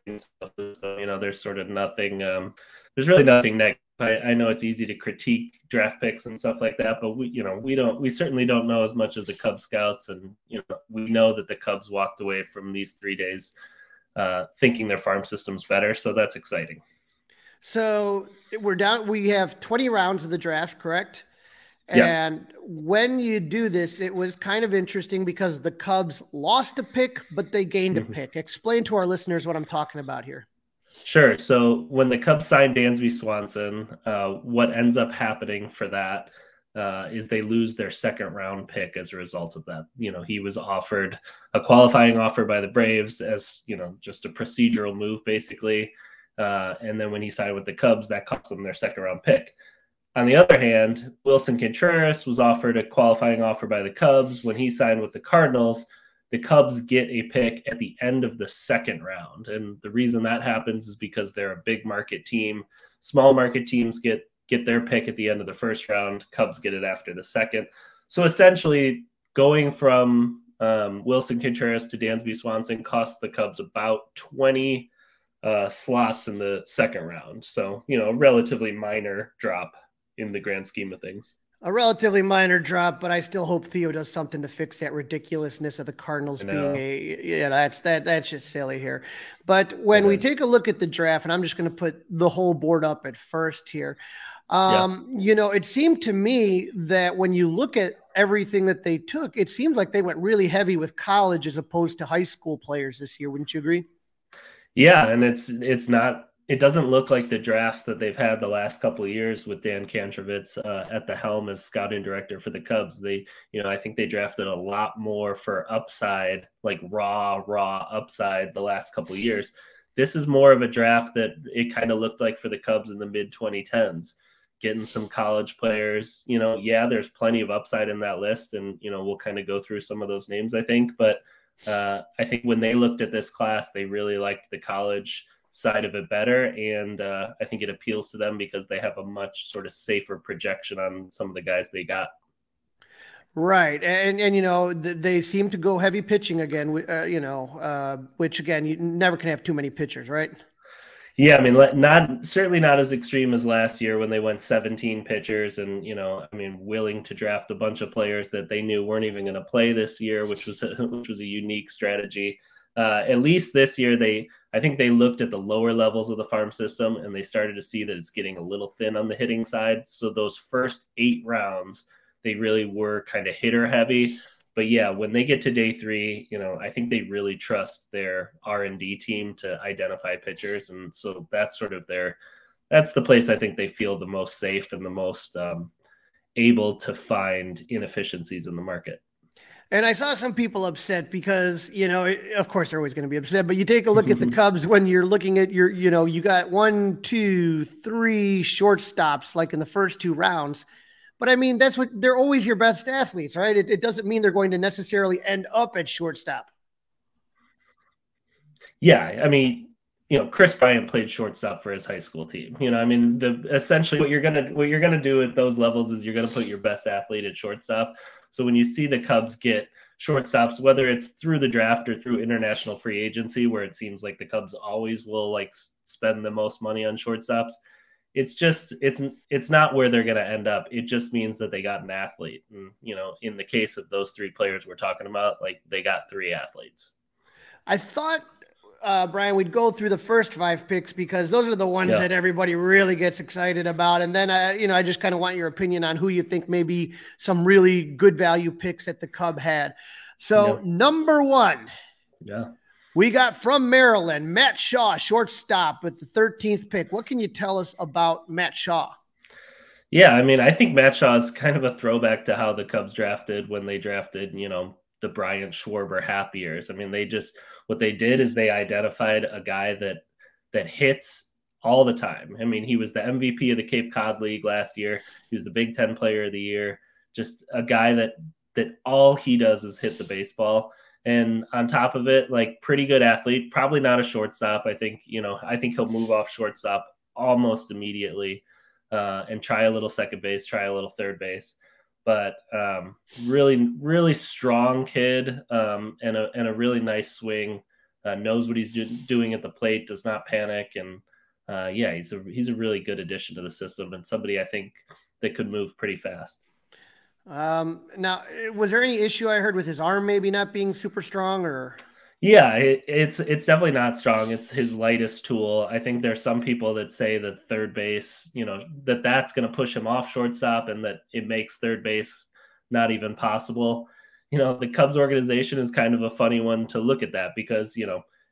things. So, there's sort of nothing. There's really nothing negative. I know it's easy to critique draft picks and stuff like that, but we certainly don't know as much as the Cubs scouts, and we know that the Cubs walked away from these 3 days thinking their farm system's better. So that's exciting. So we're down. We have 20 rounds of the draft, correct? Yes. And when you do this, it was kind of interesting because the Cubs lost a pick, but they gained a pick. Explain to our listeners what I'm talking about here. Sure. So when the Cubs signed Dansby Swanson, what ends up happening for that is they lose their second round pick as a result of that. He was offered a qualifying offer by the Braves as, just a procedural move, basically. And then when he signed with the Cubs, that cost them their second round pick. On the other hand, Wilson Contreras was offered a qualifying offer by the Cubs. When he signed with the Cardinals, the Cubs get a pick at the end of the second round. And the reason that happens is because they're a big market team. Small market teams get their pick at the end of the first round. Cubs get it after the second. So essentially going from Wilson Contreras to Dansby Swanson cost the Cubs about 20 slots in the second round. So, a relatively minor drop in the grand scheme of things. A relatively minor drop, but I still hope Theo does something to fix that ridiculousness of the Cardinals being that's just silly here. But when we take a look at the draft, and I'm just going to put the whole board up at first here, it seemed to me that when you look at everything that they took, it seemed like they went really heavy with college as opposed to high school players this year. Wouldn't you agree? Yeah, and it doesn't look like the drafts that they've had the last couple of years with Dan Kantrovitz at the helm as scouting director for the Cubs. I think they drafted a lot more for upside, like raw upside the last couple of years. This is more of a draft that it kind of looked like for the Cubs in the mid 2010s. getting some college players. Yeah, there's plenty of upside in that list, and we'll kind of go through some of those names, I think. But I think when they looked at this class, they really liked the college side of it better, and I think it appeals to them because they have a much sort of safer projection on some of the guys they got. Right. And they seem to go heavy pitching again, which again, you never can have too many pitchers, right? Yeah, I mean, certainly not as extreme as last year when they went 17 pitchers and, willing to draft a bunch of players that they knew weren't even going to play this year, which was a unique strategy. At least this year, I think they looked at the lower levels of the farm system and they started to see that it's getting a little thin on the hitting side. So those first 8 rounds, they really were kind of hitter heavy. But yeah, when they get to day 3, I think they really trust their R&D team to identify pitchers. And so that's sort of that's the place I think they feel the most safe and the most able to find inefficiencies in the market. And I saw some people upset because, of course they're always going to be upset, but you take a look at the Cubs when you're looking at you got 1, 2, 3 shortstops like in the first 2 rounds. But I mean, they're always your best athletes, right? It doesn't mean they're going to necessarily end up at shortstop. Yeah. I mean, Chris Bryant played shortstop for his high school team. Essentially what you're going to do at those levels is you're going to put your best athlete at shortstop. So when you see the Cubs get shortstops, whether it's through the draft or through international free agency, where it seems like the Cubs always will spend the most money on shortstops, it's not where they're going to end up. It just means that they got an athlete. And, in the case of those 3 players we're talking about, they got 3 athletes. I thought, Brian, we'd go through the first 5 picks because those are the ones that everybody really gets excited about. And then, I just kind of want your opinion on who you think maybe some really good value picks that the Cub had. So number 1. Yeah. We got from Maryland, Matt Shaw, shortstop with the 13th pick. What can you tell us about Matt Shaw? Yeah, I mean, I think Matt Shaw is kind of a throwback to how the Cubs drafted when they drafted, the Bryant Schwarber happy years. I mean, what they did is they identified a guy that hits all the time. I mean, he was the MVP of the Cape Cod League last year. He was the Big Ten Player of the Year. Just a guy that all he does is hit the baseball. And on top of it, pretty good athlete, probably not a shortstop. I think he'll move off shortstop almost immediately and try a little second base, try a little third base. But really, really strong kid and a really nice swing, knows what he's doing at the plate, does not panic. And he's a really good addition to the system and somebody I think that could move pretty fast. Now, was there any issue I heard with his arm maybe not being super strong or? Yeah, it's definitely not strong. It's his lightest tool. I think there's some people that say that third base, that's going to push him off shortstop and that it makes third base not even possible. The Cubs organization is kind of a funny one to look at that because,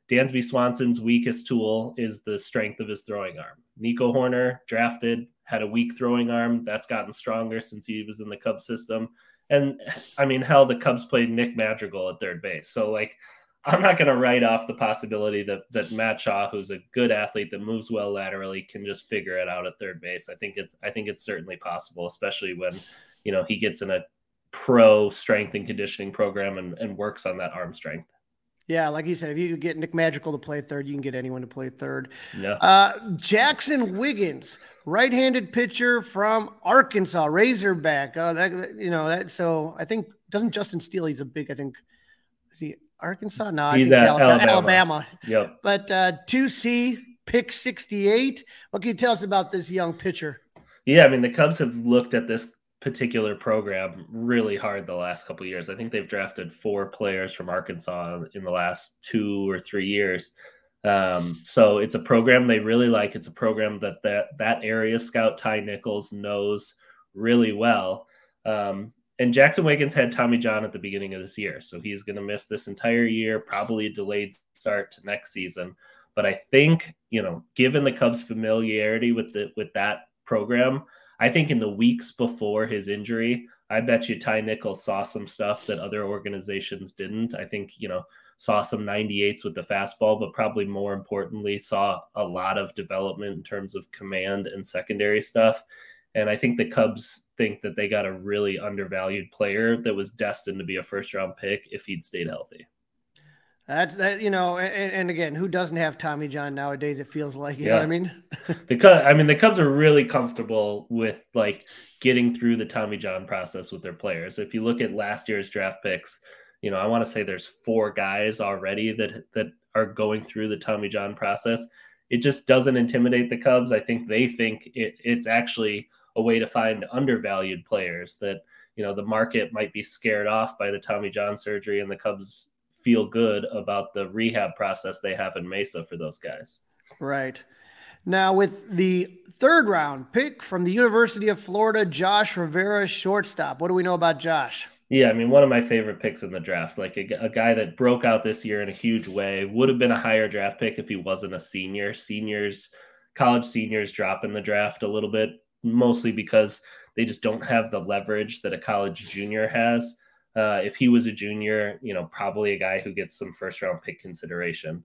Dansby Swanson's weakest tool is the strength of his throwing arm. Nico Horner, drafted, had a weak throwing arm. That's gotten stronger since he was in the Cubs system. And I mean, hell, the Cubs played Nick Madrigal at third base. So I'm not going to write off the possibility that Matt Shaw, who's a good athlete that moves well laterally, can just figure it out at third base. I think it's certainly possible, especially when, he gets in a pro strength and conditioning program and works on that arm strength. Yeah, like you said, if you could get Nick Madrigal to play third, you can get anyone to play third. Yeah. Jackson Wiggins, right-handed pitcher from Arkansas, Razorback. So I think, doesn't Justin Steele, he's a big, is he Arkansas? No, he's I think at Alabama. Yep. But 2C, pick 68. What can you tell us about this young pitcher? Yeah, I mean, the Cubs have looked at this particular program really hard the last couple of years. I think they've drafted 4 players from Arkansas in the last 2 or 3 years. So it's a program they really like. It's a program that area scout Ty Nichols knows really well. And Jackson Wiggins had Tommy John at the beginning of this year. So he's going to miss this entire year, probably a delayed start to next season. But I think, given the Cubs' familiarity with that program, I think in the weeks before his injury, I bet you Ty Nichols saw some stuff that other organizations didn't. I think, saw some 98s with the fastball, but probably more importantly, saw a lot of development in terms of command and secondary stuff. And I think the Cubs think that they got a really undervalued player that was destined to be a first-round pick if he'd stayed healthy. That, you know, and again, who doesn't have Tommy John nowadays? It feels like, you know what I mean? The Cubs are really comfortable with like getting through the Tommy John process with their players. If you look at last year's draft picks, you know, I want to say there's 4 guys already that are going through the Tommy John process. It just doesn't intimidate the Cubs. I think they think it's actually a way to find undervalued players that, you know, the market might be scared off by the Tommy John surgery, and the Cubs feel good about the rehab process they have in Mesa for those guys. Right. Now, with the 3rd round pick from the University of Florida, Josh Rivera, shortstop. What do we know about Josh? Yeah, I mean, one of my favorite picks in the draft, like a guy that broke out this year in a huge way, would have been a higher draft pick if he wasn't a senior. College seniors drop in the draft a little bit, mostly because they just don't have the leverage that a college junior has. If he was a junior, you know, probably a guy who gets some first-round pick consideration.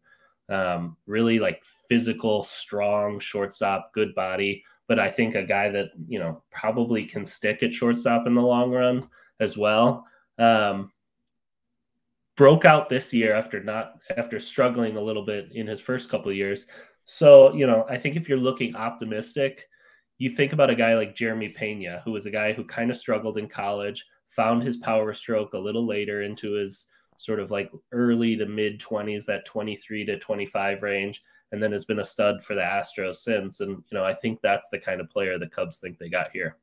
Really like physical, strong shortstop, good body, but I think a guy that, you know, probably can stick at shortstop in the long run as well. Broke out this year after struggling a little bit in his first couple of years. So, you know, I think if you're looking optimistic, you think about a guy like Jeremy Pena, who was a guy who kind of struggled in college, found his power stroke a little later into his sort of like early to mid 20s, that 23 to 25 range, and then has been a stud for the Astros since. And, you know, I think that's the kind of player the Cubs think they got here.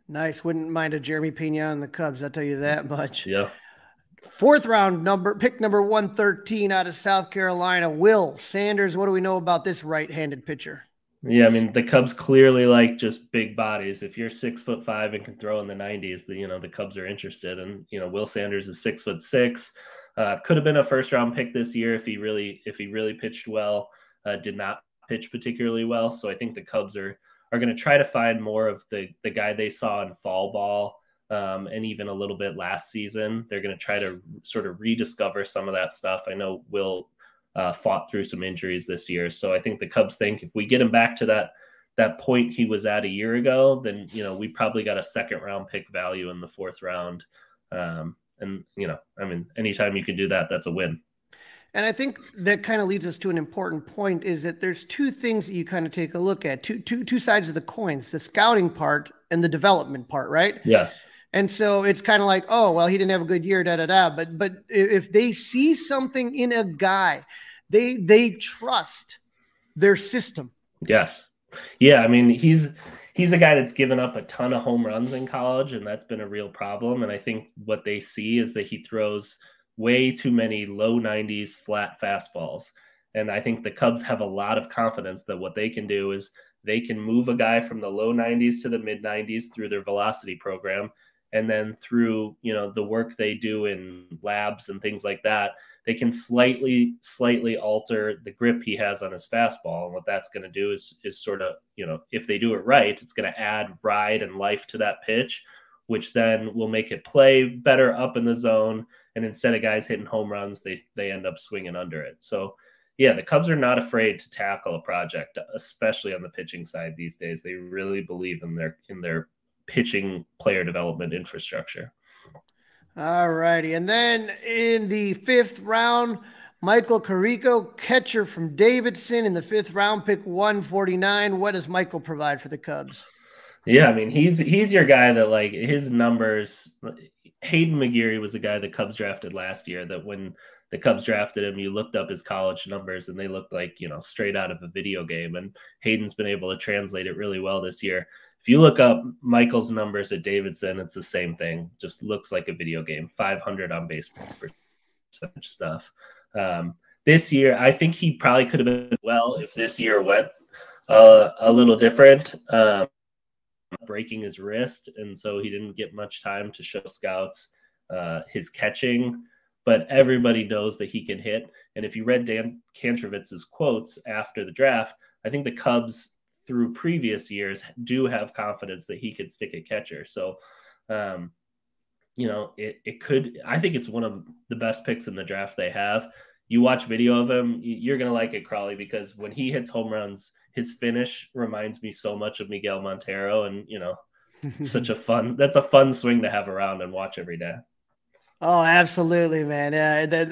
Nice. Wouldn't mind a Jeremy Pena on the Cubs, I'll tell you that much. Yeah. 4th round pick number 113 out of South Carolina, Will Sanders. What do we know about this right-handed pitcher? Yeah, I mean, the Cubs clearly like just big bodies. If you're 6'5" and can throw in the 90s, the Cubs are interested. And, you know, Will Sanders is 6'6". Could have been a first-round pick this year if he really pitched well. Did not pitch particularly well. So I think the Cubs are going to try to find more of the guy they saw in fall ball. And even a little bit last season. They're going to try to sort of rediscover some of that stuff. I know Will fought through some injuries this year. So I think the Cubs think if we get him back to that point he was at a year ago, then, you know, we probably got a 2nd round pick value in the 4th round. And, you know, I mean, anytime you can do that, that's a win. And I think that kind of leads us to an important point, is that there's 2 things that you kind of take a look at, two sides of the coins, the scouting part and the development part, right? Yes. And so it's kind of like, oh, well, he didn't have a good year, But if they see something in a guy, they trust their system. Yes. Yeah. I mean, he's a guy that's given up a ton of home runs in college, and that's been a real problem. And I think what they see is that he throws way too many low 90s flat fastballs. And I think the Cubs have a lot of confidence that what they can do is they can move a guy from the low 90s to the mid 90s through their velocity program. And then through, you know, the work they do in labs and things like that, they can slightly alter the grip he has on his fastball. And what that's going to do is sort of, you know, if they do it right, it's going to add ride and life to that pitch, which then will make it play better up in the zone. And instead of guys hitting home runs, they end up swinging under it. So, yeah, the Cubs are not afraid to tackle a project, especially on the pitching side these days. They really believe in their pitching player development infrastructure. All righty. And then in the 5th round, Michael Carrico, catcher from Davidson, in the 5th round, pick 149. What does Michael provide for the Cubs? Yeah, I mean, he's your guy that, like, his numbers. Hayden McGeary was the guy the Cubs drafted last year, that when the Cubs drafted him, you looked up his college numbers and they looked like, you know, straight out of a video game. And Hayden's been able to translate it really well this year. If you look up Michael's numbers at Davidson, it's the same thing. Just looks like a video game. 500 on base percentage stuff. This year, I think he probably could have been well if this year went a little different. Breaking his wrist, and so he didn't get much time to show scouts his catching. But everybody knows that he can hit. And if you read Dan Kantrovitz's quotes after the draft, I think the Cubs, through previous years, do have confidence that he could stick at catcher. So, you know, it could. I think it's one of the best picks in the draft they have. you watch video of him, you're going to like it, Crawly, because when he hits home runs, his finish reminds me so much of Miguel Montero. And, you know, it's that's a fun swing to have around and watch every day. Oh, absolutely, man.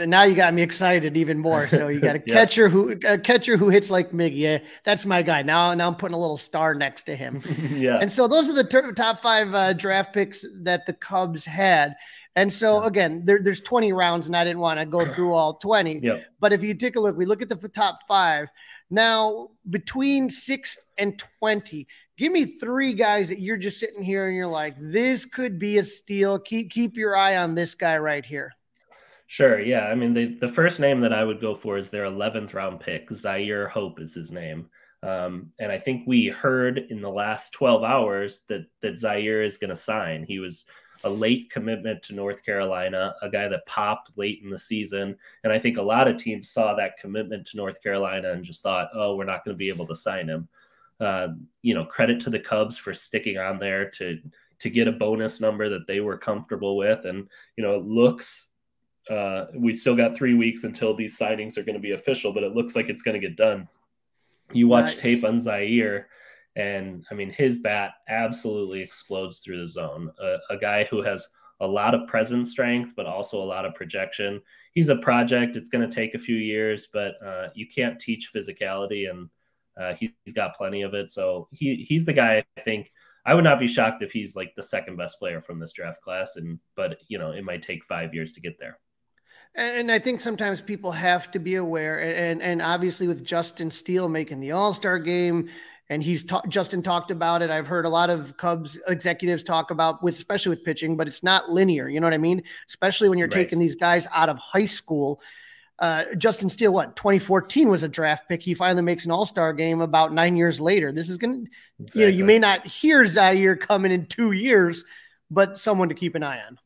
Now you got me excited even more. So you got a catcher who hits like Miggy. Yeah, that's my guy. Now I'm putting a little star next to him. Yeah. And so those are the top 5 draft picks that the Cubs had. And so again, there's 20 rounds, and I didn't want to go through all 20. Yep. But if you take a look, we look at the top 5. Now, between 6 and 20, give me 3 guys that you're just sitting here and you're like, this could be a steal. Keep your eye on this guy right here. Sure. Yeah. I mean, the first name that I would go for is their 11th round pick. Zaire Hope is his name. And I think we heard in the last 12 hours that Zaire is going to sign. He was a late commitment to North Carolina, a guy that popped late in the season. And I think a lot of teams saw that commitment to North Carolina and just thought, oh, we're not going to be able to sign him. You know, credit to the Cubs for sticking on there to get a bonus number that they were comfortable with. And, you know, it looks, we still got 3 weeks until these signings are going to be official, but it looks like it's going to get done. You watch tape on Zaire, and I mean, his bat absolutely explodes through the zone. A guy who has a lot of present strength, but also a lot of projection. He's a project. It's going to take a few years, but you can't teach physicality, and he's got plenty of it. So he's the guy. I think I would not be shocked if he's like the second best player from this draft class. But you know, it might take 5 years to get there. And I think sometimes people have to be aware, and obviously with Justin Steele making the All-Star game, and Justin talked about it. I've heard a lot of Cubs executives talk about especially with pitching, but it's not linear. You know what I mean? Especially when you're taking these guys out of high school. Justin Steele, 2014 was a draft pick. He finally makes an All-Star game about 9 years later. This is going to, you know, you may not hear Zaire coming in 2 years, but someone to keep an eye on.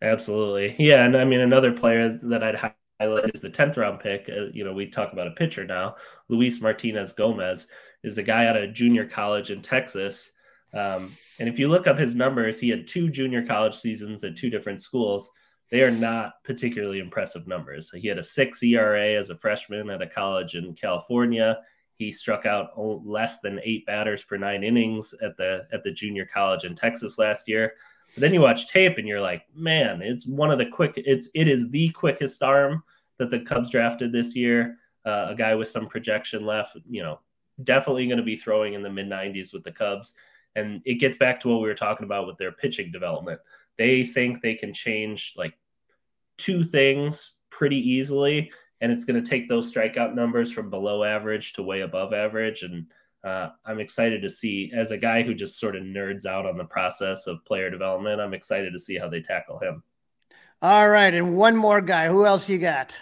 Absolutely. Yeah. And I mean, another player that I'd highlight is the 10th round pick. You know, we talk about a pitcher now. Luis Martinez Gomez is a guy out of junior college in Texas. And if you look up his numbers, he had 2 junior college seasons at 2 different schools. They are not particularly impressive numbers. He had a 6 ERA as a freshman at a college in California. He struck out less than 8 batters per 9 innings at the junior college in Texas last year. But then you watch tape and you're like, man, it is the quickest arm that the Cubs drafted this year. A guy with some projection left, you know, definitely going to be throwing in the mid-90s with the Cubs. And it gets back to what we were talking about with their pitching development. They think they can change like 2 things pretty easily, and it's going to take those strikeout numbers from below average to way above average. And I'm excited to see, as a guy who just sort of nerds out on the process of player development, I'm excited to see how they tackle him. All right. And one more guy. Who else you got?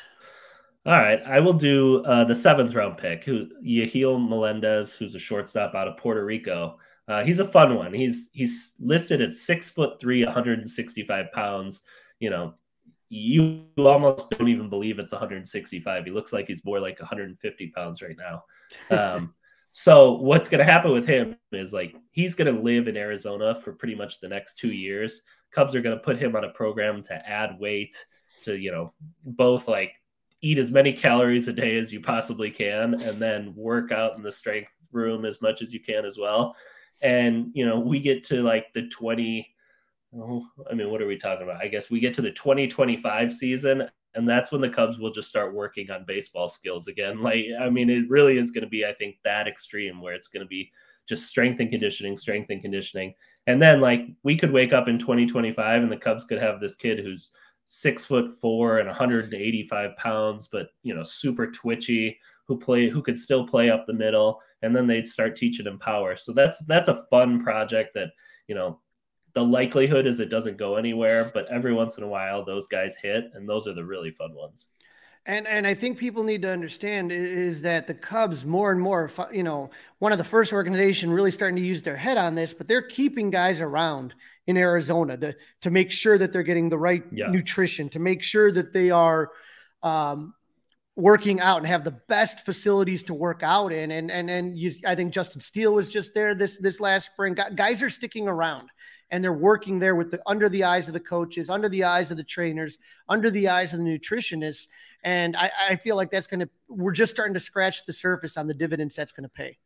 All right. I will do the 7th round pick, Yehiel Melendez, who's a shortstop out of Puerto Rico. He's a fun one. He's listed at 6'3", 165 pounds. You know, you almost don't even believe it's 165. He looks like he's more like 150 pounds right now. So what's going to happen with him is like he's going to live in Arizona for pretty much the next 2 years. Cubs are going to put him on a program to add weight, to, you know, both like eat as many calories a day as you possibly can, and then work out in the strength room as much as you can as well. And, you know, we get to like the what are we talking about? I guess we get to the 2025 season, and that's when the Cubs will just start working on baseball skills again. Like, I mean, it really is going to be, I think, that extreme where it's going to be just strength and conditioning. And then like we could wake up in 2025 and the Cubs could have this kid who's 6'4" and 185 pounds, but, you know, super twitchy, who could still play up the middle. And then they'd start teaching him power. So that's a fun project that, you know, the likelihood is it doesn't go anywhere, but every once in a while those guys hit, and those are the really fun ones. And I think people need to understand is that the Cubs more and more, you know, one of the first organization really starting to use their head on this, but they're keeping guys around in Arizona to make sure that they're getting the right nutrition, to make sure that they are working out and have the best facilities to work out in. I think Justin Steele was just there this last spring. Guys are sticking around. and they're working there with under the eyes of the coaches, under the eyes of the trainers, under the eyes of the nutritionists. And I feel like we're just starting to scratch the surface on the dividends that's going to pay.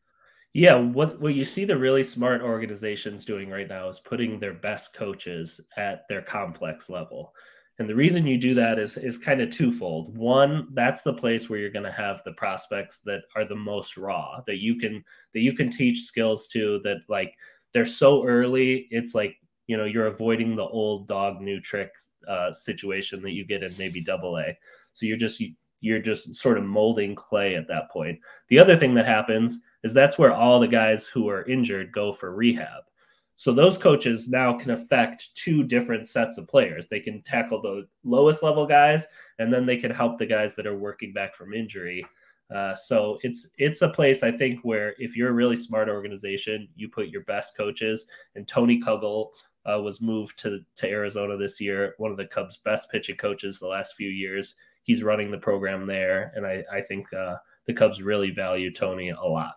Yeah, what you see the really smart organizations doing right now is putting their best coaches at their complex level. And the reason you do that is kind of twofold. One, that's the place where you're going to have the prospects that are the most raw, that you can teach skills to, that like they're so early. It's like, you're avoiding the old dog new trick situation that you get in maybe AA. So you're just sort of molding clay at that point. The other thing that happens is that's where all the guys who are injured go for rehab. So those coaches now can affect two different sets of players. They can tackle the lowest level guys, and then they can help the guys that are working back from injury. So it's a place, I think, where if you're a really smart organization, you put your best coaches. And Tony Kugel was moved to Arizona this year, one of the Cubs' best pitching coaches the last few years. He's running the program there, and I think the Cubs really value Tony a lot.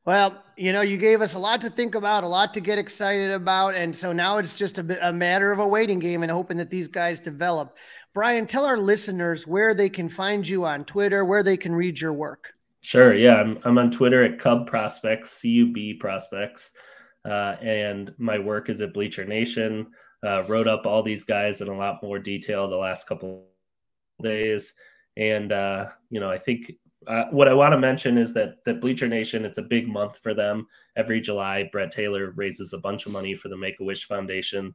Well, you gave us a lot to think about, a lot to get excited about, and so now it's just a matter of a waiting game and hoping that these guys develop. Bryan, tell our listeners where they can find you on Twitter, where they can read your work. Sure, yeah, I'm on Twitter at Cub Prospects, CUB Prospects, and my work is at Bleacher Nation. Wrote up all these guys in a lot more detail the last couple days, and I think what I want to mention is that Bleacher Nation, it's a big month for them. Every July, Brett Taylor raises a bunch of money for the Make-A-Wish Foundation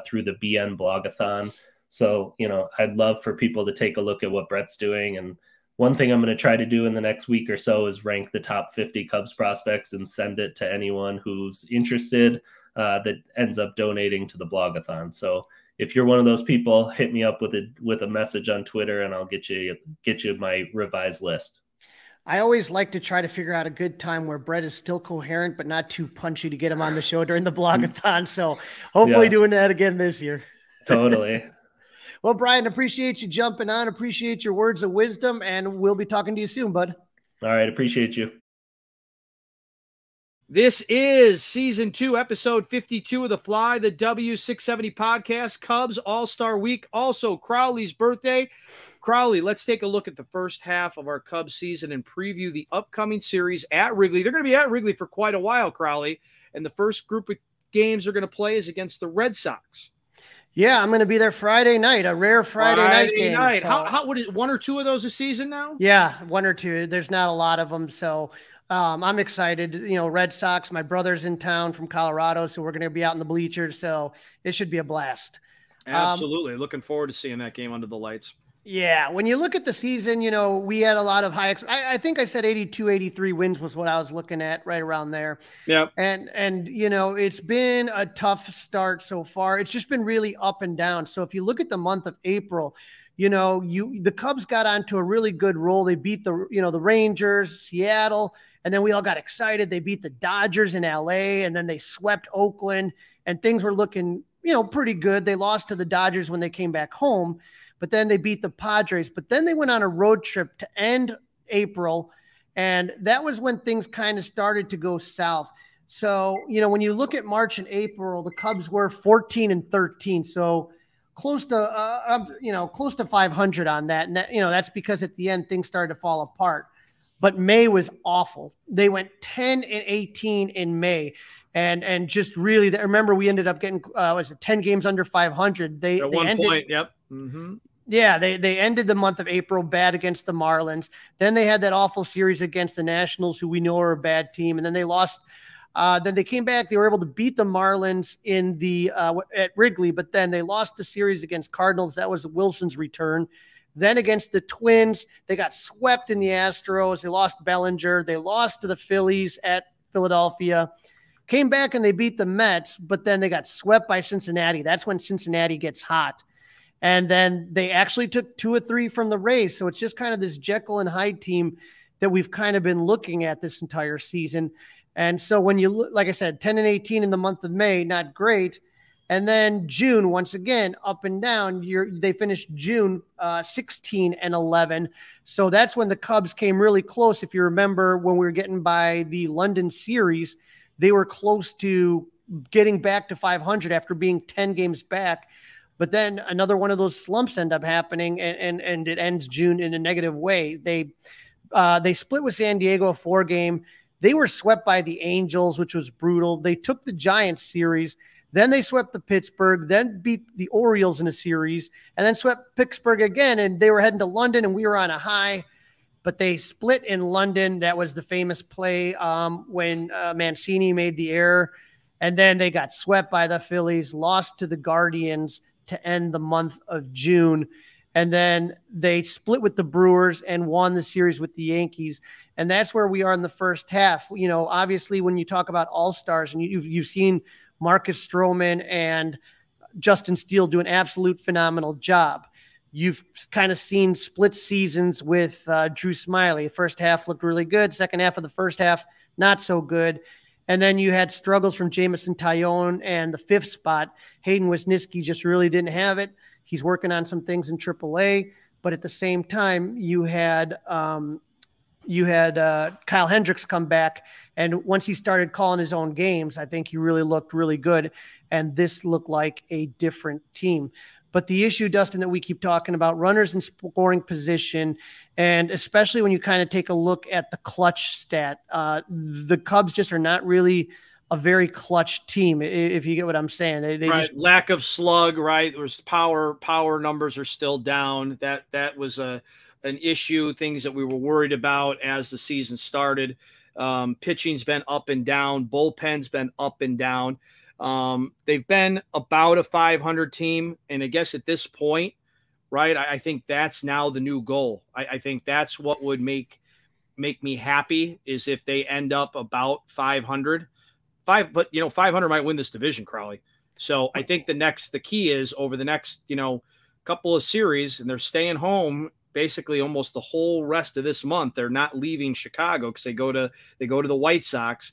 through the BN Blogathon. So I'd love for people to take a look at what Brett's doing. And one thing I'm going to try to do in the next week or so is rank the top 50 Cubs prospects and send it to anyone who's interested that ends up donating to the Blogathon. So if you're one of those people, hit me up with a message on Twitter, and I'll get you my revised list. I always like to try to figure out a good time where Brett is still coherent, but not too punchy to get him on the show during the Blogathon. So hopefully doing that again this year. Totally. Well, Bryan, appreciate you jumping on. Appreciate your words of wisdom, and we'll be talking to you soon, bud. All right. Appreciate you. This is season 2, episode 52 of The Fly, the W670 podcast, Cubs All-Star Week, also Crawly's birthday. Crawly, let's take a look at the first half of our Cubs season and preview the upcoming series at Wrigley. They're going to be at Wrigley for quite a while, Crawly, and the first group of games they're going to play is against the Red Sox. Yeah, I'm going to be there Friday night, a rare Friday night game. So. How what is one or two of those a season now? Yeah, one or two. There's not a lot of them, so I'm excited. Red Sox, my brother's in town from Colorado, so we're going to be out in the bleachers, so it should be a blast. Absolutely. Looking forward to seeing that game under the lights. Yeah, when you look at the season, we had a lot of high. I think I said 82, 83 wins was what I was looking at, right around there. Yeah, and it's been a tough start so far. It's just been really up and down. So if you look at the month of April, the Cubs got onto a really good roll. They beat the Rangers, Seattle, and then we all got excited. They beat the Dodgers in LA, and then they swept Oakland, and things were looking pretty good. They lost to the Dodgers when they came back home. But then they beat the Padres. But then they went on a road trip to end April, and that was when things kind of started to go south. So, when you look at March and April, the Cubs were 14-13, so close to 500 on that. And that, that's because at the end things started to fall apart. But May was awful. They went 10-18 in May, and just really, remember we ended up getting 10 games under 500. At one point, yep. Mm-hmm. Yeah, they ended the month of April bad against the Marlins. Then they had that awful series against the Nationals, who we know are a bad team, and then they lost. Then they came back. They were able to beat the Marlins at Wrigley, but then they lost the series against Cardinals. That was Wilson's return. Then against the Twins, they got swept in the Astros. They lost Bellinger. They lost to the Phillies at Philadelphia. Came back and they beat the Mets, but then they got swept by Cincinnati. That's when Cincinnati gets hot. And then they actually took 2 or 3 from the Rays. So it's just kind of this Jekyll and Hyde team that we've kind of been looking at this entire season. And so when you look, like I said, 10-18 in the month of May, not great. And then June, once again, up and down. They finished June 16-11. So that's when the Cubs came really close. If you remember, when we were getting by the London series, they were close to getting back to 500 after being 10 games back. But then another one of those slumps end up happening, and it ends June in a negative way. They split with San Diego, a 4-game. They were swept by the Angels, which was brutal. They took the Giants series. Then they swept the Pittsburgh, then beat the Orioles in a series, and then swept Pittsburgh again. And they were heading to London, and we were on a high. But they split in London. That was the famous play when Mancini made the error. And then they got swept by the Phillies, lost to the Guardians to end the month of June. And then they split with the Brewers and won the series with the Yankees. And that's where we are in the first half. You know, obviously, when you talk about all-stars, and you've seen Marcus Stroman and Justin Steele do an absolute phenomenal job. You've kind of seen split seasons with Drew Smyly. The first half looked really good. Second half of the first half, not so good. And then you had struggles from Jameson Taillon and the 5th spot. Hayden Wisniewski just really didn't have it. He's working on some things in AAA, but at the same time, you had Kyle Hendricks come back, and once he started calling his own games, I think he really looked really good, and this looked like a different team. But the issue, Dustin, that we keep talking about, runners in scoring position, and especially when you kind of take a look at the clutch stat, the Cubs just are not really a very clutch team, if you get what I'm saying. They right. just Lack of slug, right? There's power numbers are still down. That was an issue, things that we were worried about as the season started. Pitching's been up and down. Bullpen's been up and down. They've been about a 500 team. And I guess at this point, right, I think that's now the new goal. I think that's what would make me happy, is if they end up about 500. But 500 might win this division, Crawly. So I think the key is over the next, couple of series, and they're staying home basically almost the whole rest of this month. They're not leaving Chicago because they go to the White Sox.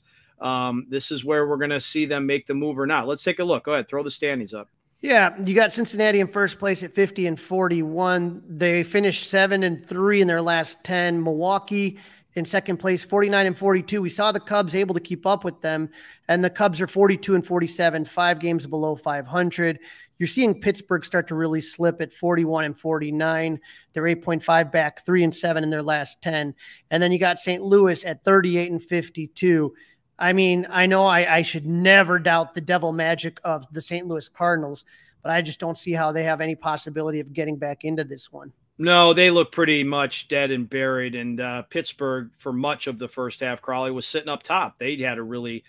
This is where we're going to see them make the move or not. Let's take a look. Go ahead. Throw the standings up. Yeah. You got Cincinnati in first place at 50-41. They finished 7-3 in their last 10. Milwaukee in second place, 49-42. We saw the Cubs able to keep up with them, and the Cubs are 42-47, 5 games below 500. You're seeing Pittsburgh start to really slip at 41-49. They're 8.5 back, 3-7 in their last 10. And then you got St. Louis at 38-52. I mean, I know I should never doubt the devil magic of the St. Louis Cardinals, but I just don't see how they have any possibility of getting back into this one. No, they look pretty much dead and buried. And Pittsburgh, for much of the first half, Crawly was sitting up top. They'd had a really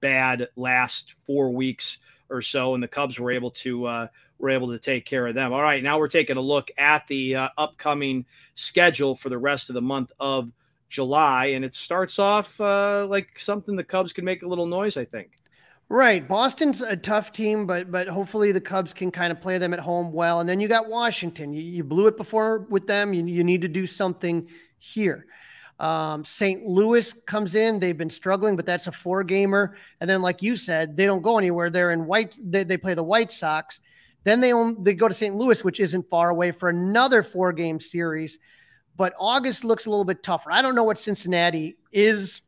bad last 4 weeks or so, and the Cubs were able to take care of them. All right, now we're taking a look at the upcoming schedule for the rest of the month of July, and it starts off like something the Cubs can make a little noise, I think. Right. Boston's a tough team, but hopefully the Cubs can kind of play them at home well. And then you got Washington. You blew it before with them. You need to do something here. St. Louis comes in. They've been struggling, but that's a 4-gamer. And then, like you said, they don't go anywhere. They're in they play the White Sox. Then they go to St. Louis, which isn't far away, for another 4-game series. But August looks a little bit tougher. I don't know what Cincinnati is,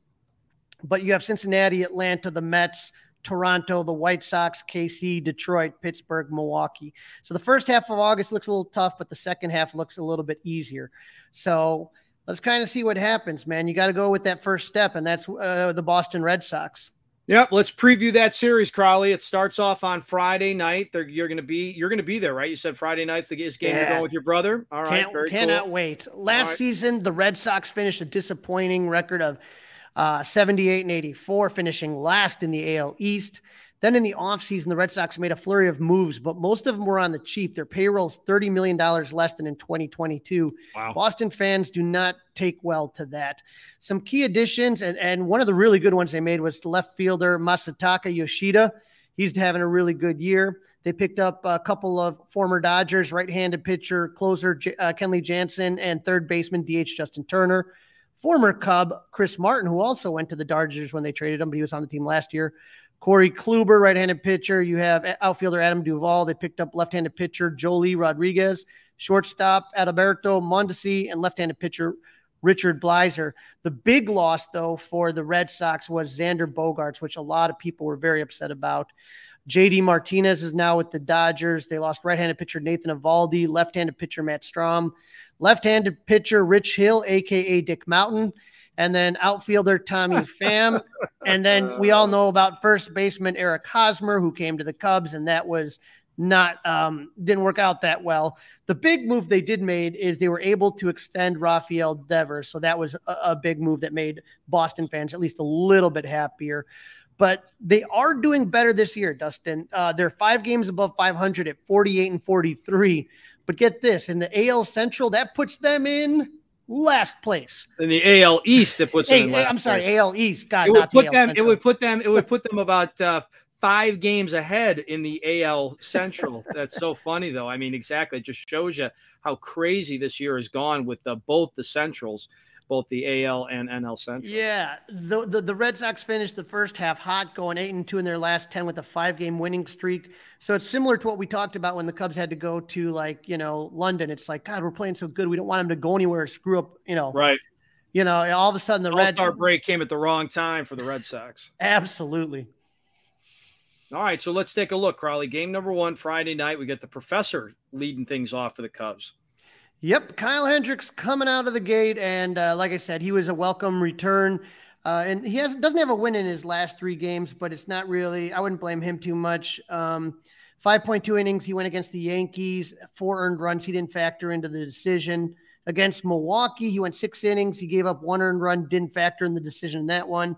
but you have Cincinnati, Atlanta, the Mets, Toronto, the White Sox, KC, Detroit, Pittsburgh, Milwaukee. So the first half of August looks a little tough, but the second half looks a little bit easier. So let's kind of see what happens, man. You got to go with that first step, and that's the Boston Red Sox. Yep, let's preview that series, Crawly. It starts off on Friday night. You're going to be there, right? You said Friday night's the game. You're going with your brother. All right, cannot wait. Last season, the Red Sox finished a disappointing record of 78-84, finishing last in the AL East. Then in the offseason, the Red Sox made a flurry of moves, but most of them were on the cheap. Their payroll's $30 million less than in 2022. Wow. Boston fans do not take well to that. Some key additions, and one of the really good ones they made was the left fielder Masataka Yoshida. He's having a really good year. They picked up a couple of former Dodgers, right-handed pitcher, closer Kenley Jansen, and third baseman DH Justin Turner. Former Cub Chris Martin, who also went to the Dodgers when they traded him, but he was on the team last year. Corey Kluber, right-handed pitcher. You have outfielder Adam Duvall. They picked up left-handed pitcher Joely Rodriguez, shortstop Adalberto Mondesi, and left-handed pitcher Richard Bleiser. The big loss, though, for the Red Sox was Xander Bogaerts, which a lot of people were very upset about. JD Martinez is now with the Dodgers. They lost right-handed pitcher Nathan Eovaldi, left-handed pitcher Matt Strahm, left-handed pitcher Rich Hill, a.k.a. Dick Mountain, and then outfielder Tommy Pham. And then we all know about first baseman Eric Hosmer, who came to the Cubs, and that was not didn't work out that well. The big move they did made is they were able to extend Rafael Devers. So that was a big move that made Boston fans at least a little bit happier. But they are doing better this year, Dustin. They're 5 games above 500 at 48 and 43. But get this, in the AL Central, that puts them in last place. In the AL East, it puts them in last I'm sorry, place. AL East. God, it would put them. Central. It would put them about 5 games ahead in the AL Central. That's so funny, though. I mean, exactly. It just shows you how crazy this year has gone with both the Centrals, both the AL and NL Central. Yeah, the Red Sox finished the first half hot, going 8-2 in their last 10 with a 5-game winning streak. So it's similar to what we talked about when the Cubs had to go to, like, London. It's like, God, we're playing so good. We don't want them to go anywhere or screw up, Right. All of a sudden the All-Star break came at the wrong time for the Red Sox. Absolutely. All right, so let's take a look, Crawly. Game number 1, Friday night. We got the professor leading things off for the Cubs. Yep, Kyle Hendricks coming out of the gate, and like I said, he was a welcome return. And he doesn't have a win in his last 3 games, but it's not really – I wouldn't blame him too much. 5.2 innings, he went against the Yankees, 4 earned runs. He didn't factor into the decision. Against Milwaukee, he went 6 innings. He gave up 1 earned run, didn't factor in the decision in that one.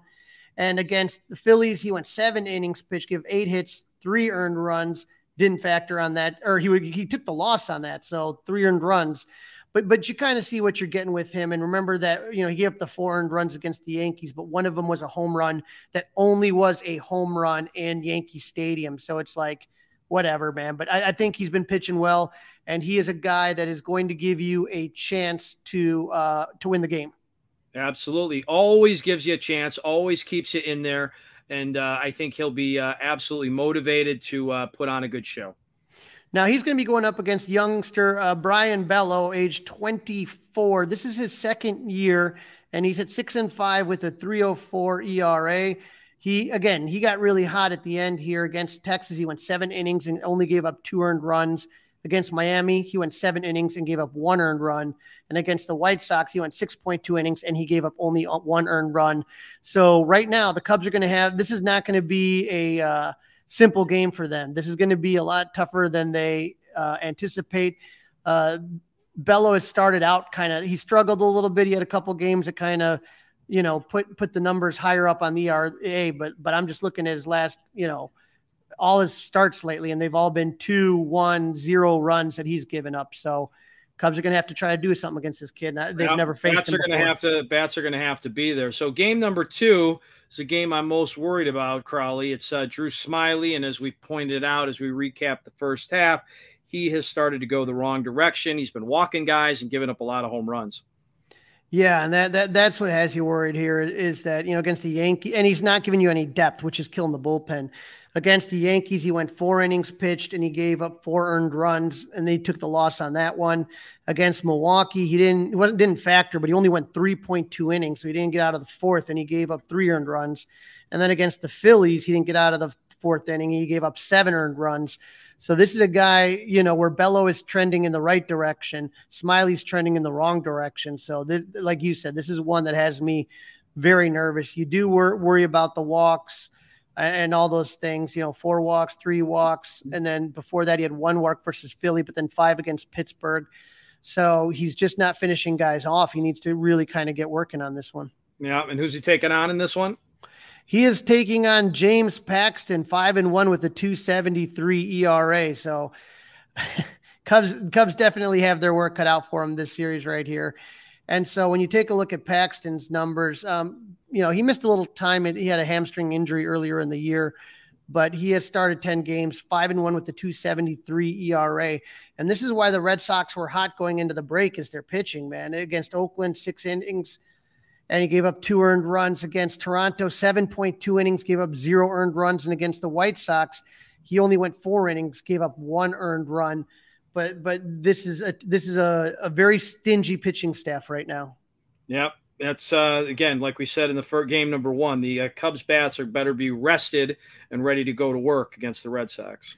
And against the Phillies, he went 7 innings pitched, gave 8 hits, 3 earned runs. Didn't factor on that, or he took the loss on that. So 3 earned runs, but you kind of see what you're getting with him. And remember that, he gave up the 4 earned runs against the Yankees, but one of them was a home run that only was a home run in Yankee Stadium. So it's like, whatever, man. But I think he's been pitching well, and he is a guy that is going to give you a chance to win the game. Absolutely. Always gives you a chance, always keeps you in there. And I think he'll be absolutely motivated to put on a good show. Now, he's going to be going up against youngster Brian Bello, age 24. This is his 2nd year, and he's at 6-5 with a 3.04 ERA. He got really hot at the end here against Texas. He went 7 innings and only gave up 2 earned runs. Against Miami, he went 7 innings and gave up 1 earned run. And against the White Sox, he went 6.2 innings and he gave up only 1 earned run. So right now, the Cubs are going to have – this is not going to be a simple game for them. This is going to be a lot tougher than they anticipate. Bello has started out he struggled a little bit. He had a couple games that kind of, put the numbers higher up on the ERA. But I'm just looking at his last, all his starts lately, and they've all been 2, 1, 0 runs that he's given up. So Cubs are going to have to try to do something against this kid. They've never faced him before. Bats are going to have to be there. So game number 2 is a game I'm most worried about, Crawly. It's Drew Smyly, and as we pointed out, as we recap the first half, he has started to go the wrong direction. He's been walking guys and giving up a lot of home runs. Yeah, and that's what has you worried here is that, against the Yankees, and he's not giving you any depth, which is killing the bullpen. Against the Yankees, he went 4 innings pitched and he gave up 4 earned runs, and they took the loss on that one. Against Milwaukee, he didn't factor, but he only went 3.2 innings, so he didn't get out of the 4th, and he gave up 3 earned runs. And then against the Phillies, he didn't get out of the 4th inning. He gave up 7 earned runs. So this is a guy, where Bello is trending in the right direction. Smiley's trending in the wrong direction. So like you said, this is one that has me very nervous. You do worry about the walks and all those things, 4 walks, 3 walks. And then before that, he had 1 walk versus Philly, but then 5 against Pittsburgh. So he's just not finishing guys off. He needs to really kind of get working on this one. Yeah. And who's he taking on in this one? He is taking on James Paxton, 5-1 with a 2.73 ERA. So Cubs definitely have their work cut out for him this series right here. And so when you take a look at Paxton's numbers, he missed a little time. He had a hamstring injury earlier in the year, but he has started 10 games, 5-1 with the 2.73 ERA. And this is why the Red Sox were hot going into the break, is their pitching, man. Against Oakland, 6 innings, and he gave up 2 earned runs. Against Toronto, 7.2 innings, gave up 0 earned runs. And against the White Sox, he only went 4 innings, gave up 1 earned run. But this is a very stingy pitching staff right now. Yep. That's again, like we said in the game number 1, the Cubs bats are better be rested and ready to go to work against the Red Sox.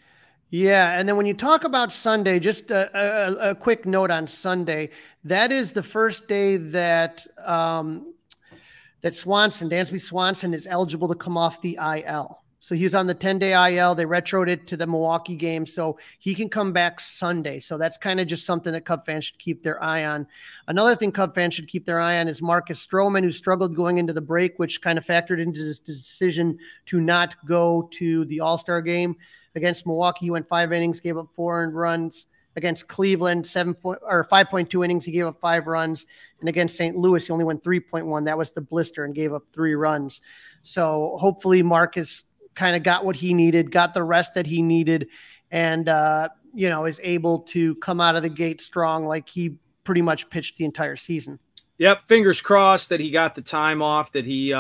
Yeah, and then when you talk about Sunday, just a quick note on Sunday. That is the first day that that Dansby Swanson is eligible to come off the IL. So he was on the 10-day IL. They retroed it to the Milwaukee game, so he can come back Sunday. So that's kind of just something that Cub fans should keep their eye on. Another thing Cub fans should keep their eye on is Marcus Stroman, who struggled going into the break, which kind of factored into his decision to not go to the All-Star game. Against Milwaukee, he went 5 innings, gave up 4 earned runs. Against Cleveland, 5.2 innings, he gave up 5 runs. And against St. Louis, he only went 3.1. That was the blister, and gave up 3 runs. So hopefully Marcus kind of got what he needed, got the rest that he needed, and is able to come out of the gate strong like he pretty much pitched the entire season. Yep, fingers crossed that he got the time off that he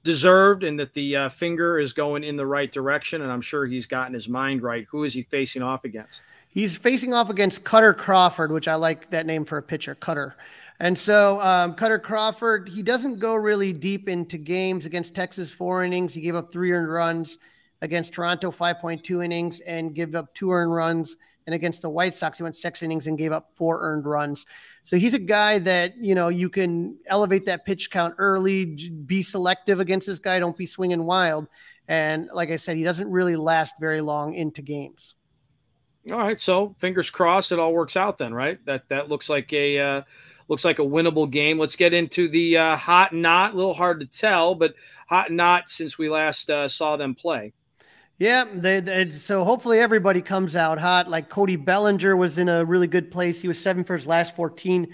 deserved, and that the finger is going in the right direction, and I'm sure he's gotten his mind right. Who is he facing off against? He's facing off against Cutter Crawford, which I like that name for a pitcher, Cutter. And so Cutter Crawford, he doesn't go really deep into games. Against Texas, 4 innings. He gave up 3 earned runs. Against Toronto, 5.2 innings and gave up 2 earned runs. And against the White Sox, he went 6 innings and gave up 4 earned runs. So he's a guy that, you can elevate that pitch count early, be selective against this guy. Don't be swinging wild. And like I said, he doesn't really last very long into games. All right, so fingers crossed it all works out then, right? That looks like a winnable game. Let's get into the hot and not. A little hard to tell, but hot and not since we last saw them play. Yeah, so hopefully everybody comes out hot. Like Cody Bellinger was in a really good place. He was 7 for his last 14,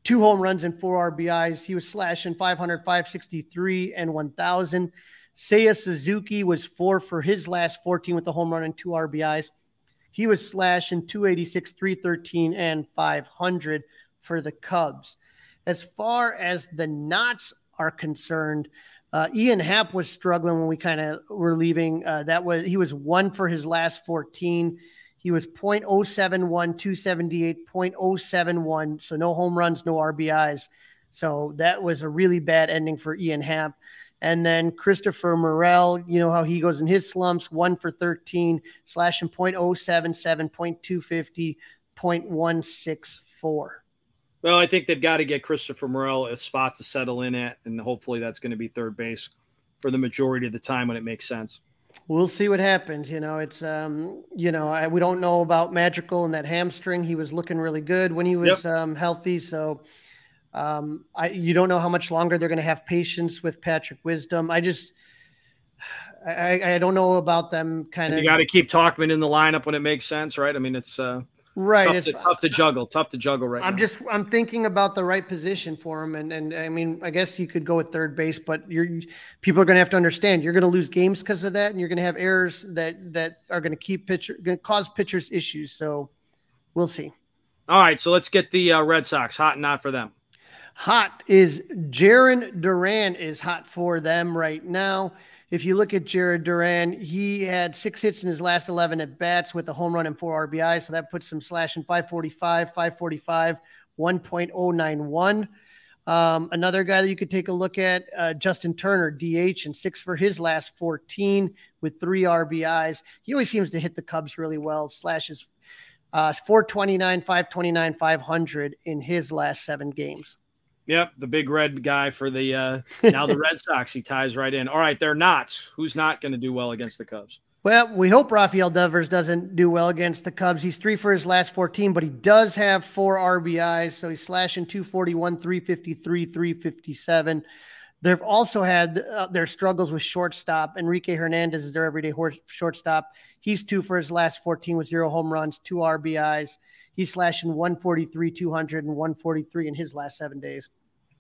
2 home runs and 4 RBIs. He was slashing 500, 563, and 1,000. Seiya Suzuki was 4 for his last 14 with a home run and 2 RBIs. He was slashing 286, 313, and 500 for the Cubs. As far as the knots are concerned, Ian Happ was struggling when we kind of were leaving. He was 1 for his last 14. He was .071, 278, .071. So no home runs, no RBIs. So that was a really bad ending for Ian Happ. And then Christopher Morel, how he goes in his slumps, 1 for 13, slashing .077, .250, .164. Well, I think they've got to get Christopher Morel a spot to settle in at, and hopefully that's going to be third base for the majority of the time when it makes sense. We'll see what happens. It's, we don't know about Magical and that hamstring. He was looking really good when he was healthy. So you don't know how much longer they're going to have patience with Patrick Wisdom. I don't know about them kind of. You got to keep Talkman in the lineup when it makes sense, right? I mean, it's right. Tough to juggle right now. I'm thinking about the right position for him. And I mean, I guess you could go at third base, but people are going to have to understand you're going to lose games because of that. And you're going to have errors that are going to cause pitchers issues. So we'll see. All right. So let's get the Red Sox hot and not for them. Hot is Jarren Duran is hot for them right now. If you look at Jarren Duran, he had 6 hits in his last 11 at bats with a home run and 4 RBIs. So that puts him slashing 545, 545, 1.091. Another guy that you could take a look at, Justin Turner, DH, and 6 for his last 14 with 3 RBIs. He always seems to hit the Cubs really well. Slashes 429, 529, 500 in his last 7 games. Yep, the big red guy for the now the Red Sox. He ties right in. All right, they're not. Who's not going to do well against the Cubs? Well, we hope Rafael Devers doesn't do well against the Cubs. He's 3 for his last 14, but he does have 4 RBIs, so he's slashing 241, 353, 357. They've also had their struggles with shortstop. Enrique Hernandez is their everyday shortstop. He's 2 for his last 14 with 0 home runs, 2 RBIs. He's slashing 143, 200, and 143 in his last 7 days.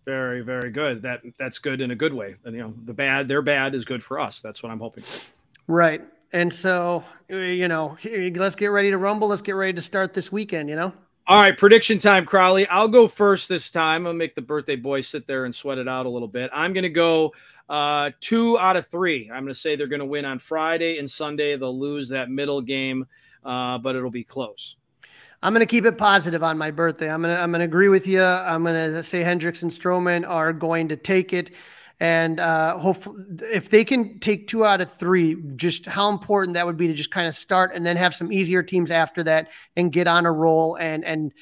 Very, very good. That's good in a good way. And, their bad is good for us. That's what I'm hoping. Right. And so, let's get ready to rumble. Let's get ready to start this weekend, All right, prediction time, Crawly. I'll go first this time. I'll make the birthday boy sit there and sweat it out a little bit. I'm going to go 2 out of 3. I'm going to say they're going to win on Friday and Sunday. They'll lose that middle game, but it'll be close. I'm going to keep it positive on my birthday. I'm going to agree with you. I'm going to say Hendricks and Stroman are going to take it. And hopefully, if they can take 2 out of 3, just how important that would be to just kind of start and then have some easier teams after that and get on a roll and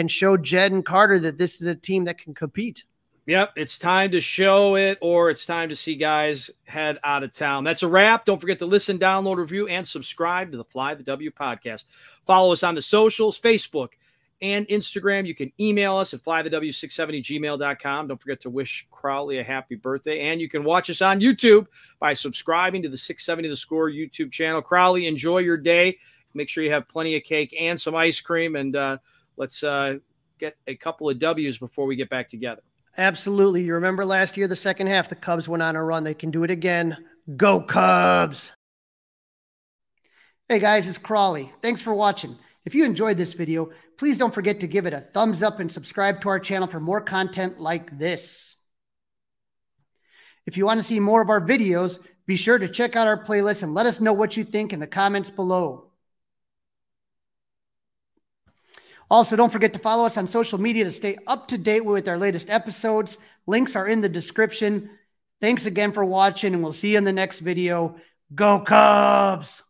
show Jed and Carter that this is a team that can compete. Yep, it's time to show it, or it's time to see guys head out of town. That's a wrap. Don't forget to listen, download, review, and subscribe to the Fly the W podcast. Follow us on the socials, Facebook and Instagram. You can email us at flythew670gmail.com. Don't forget to wish Crawly a happy birthday. And you can watch us on YouTube by subscribing to the 670 The Score YouTube channel. Crawly, enjoy your day. Make sure you have plenty of cake and some ice cream. And let's get a couple of W's before we get back together. Absolutely. You remember last year, the second half, the Cubs went on a run. They can do it again. Go Cubs! Hey guys, it's Crawly. Thanks for watching. If you enjoyed this video, please don't forget to give it a thumbs up and subscribe to our channel for more content like this. If you want to see more of our videos, be sure to check out our playlist and let us know what you think in the comments below. Also, don't forget to follow us on social media to stay up to date with our latest episodes. Links are in the description. Thanks again for watching, and we'll see you in the next video. Go Cubs!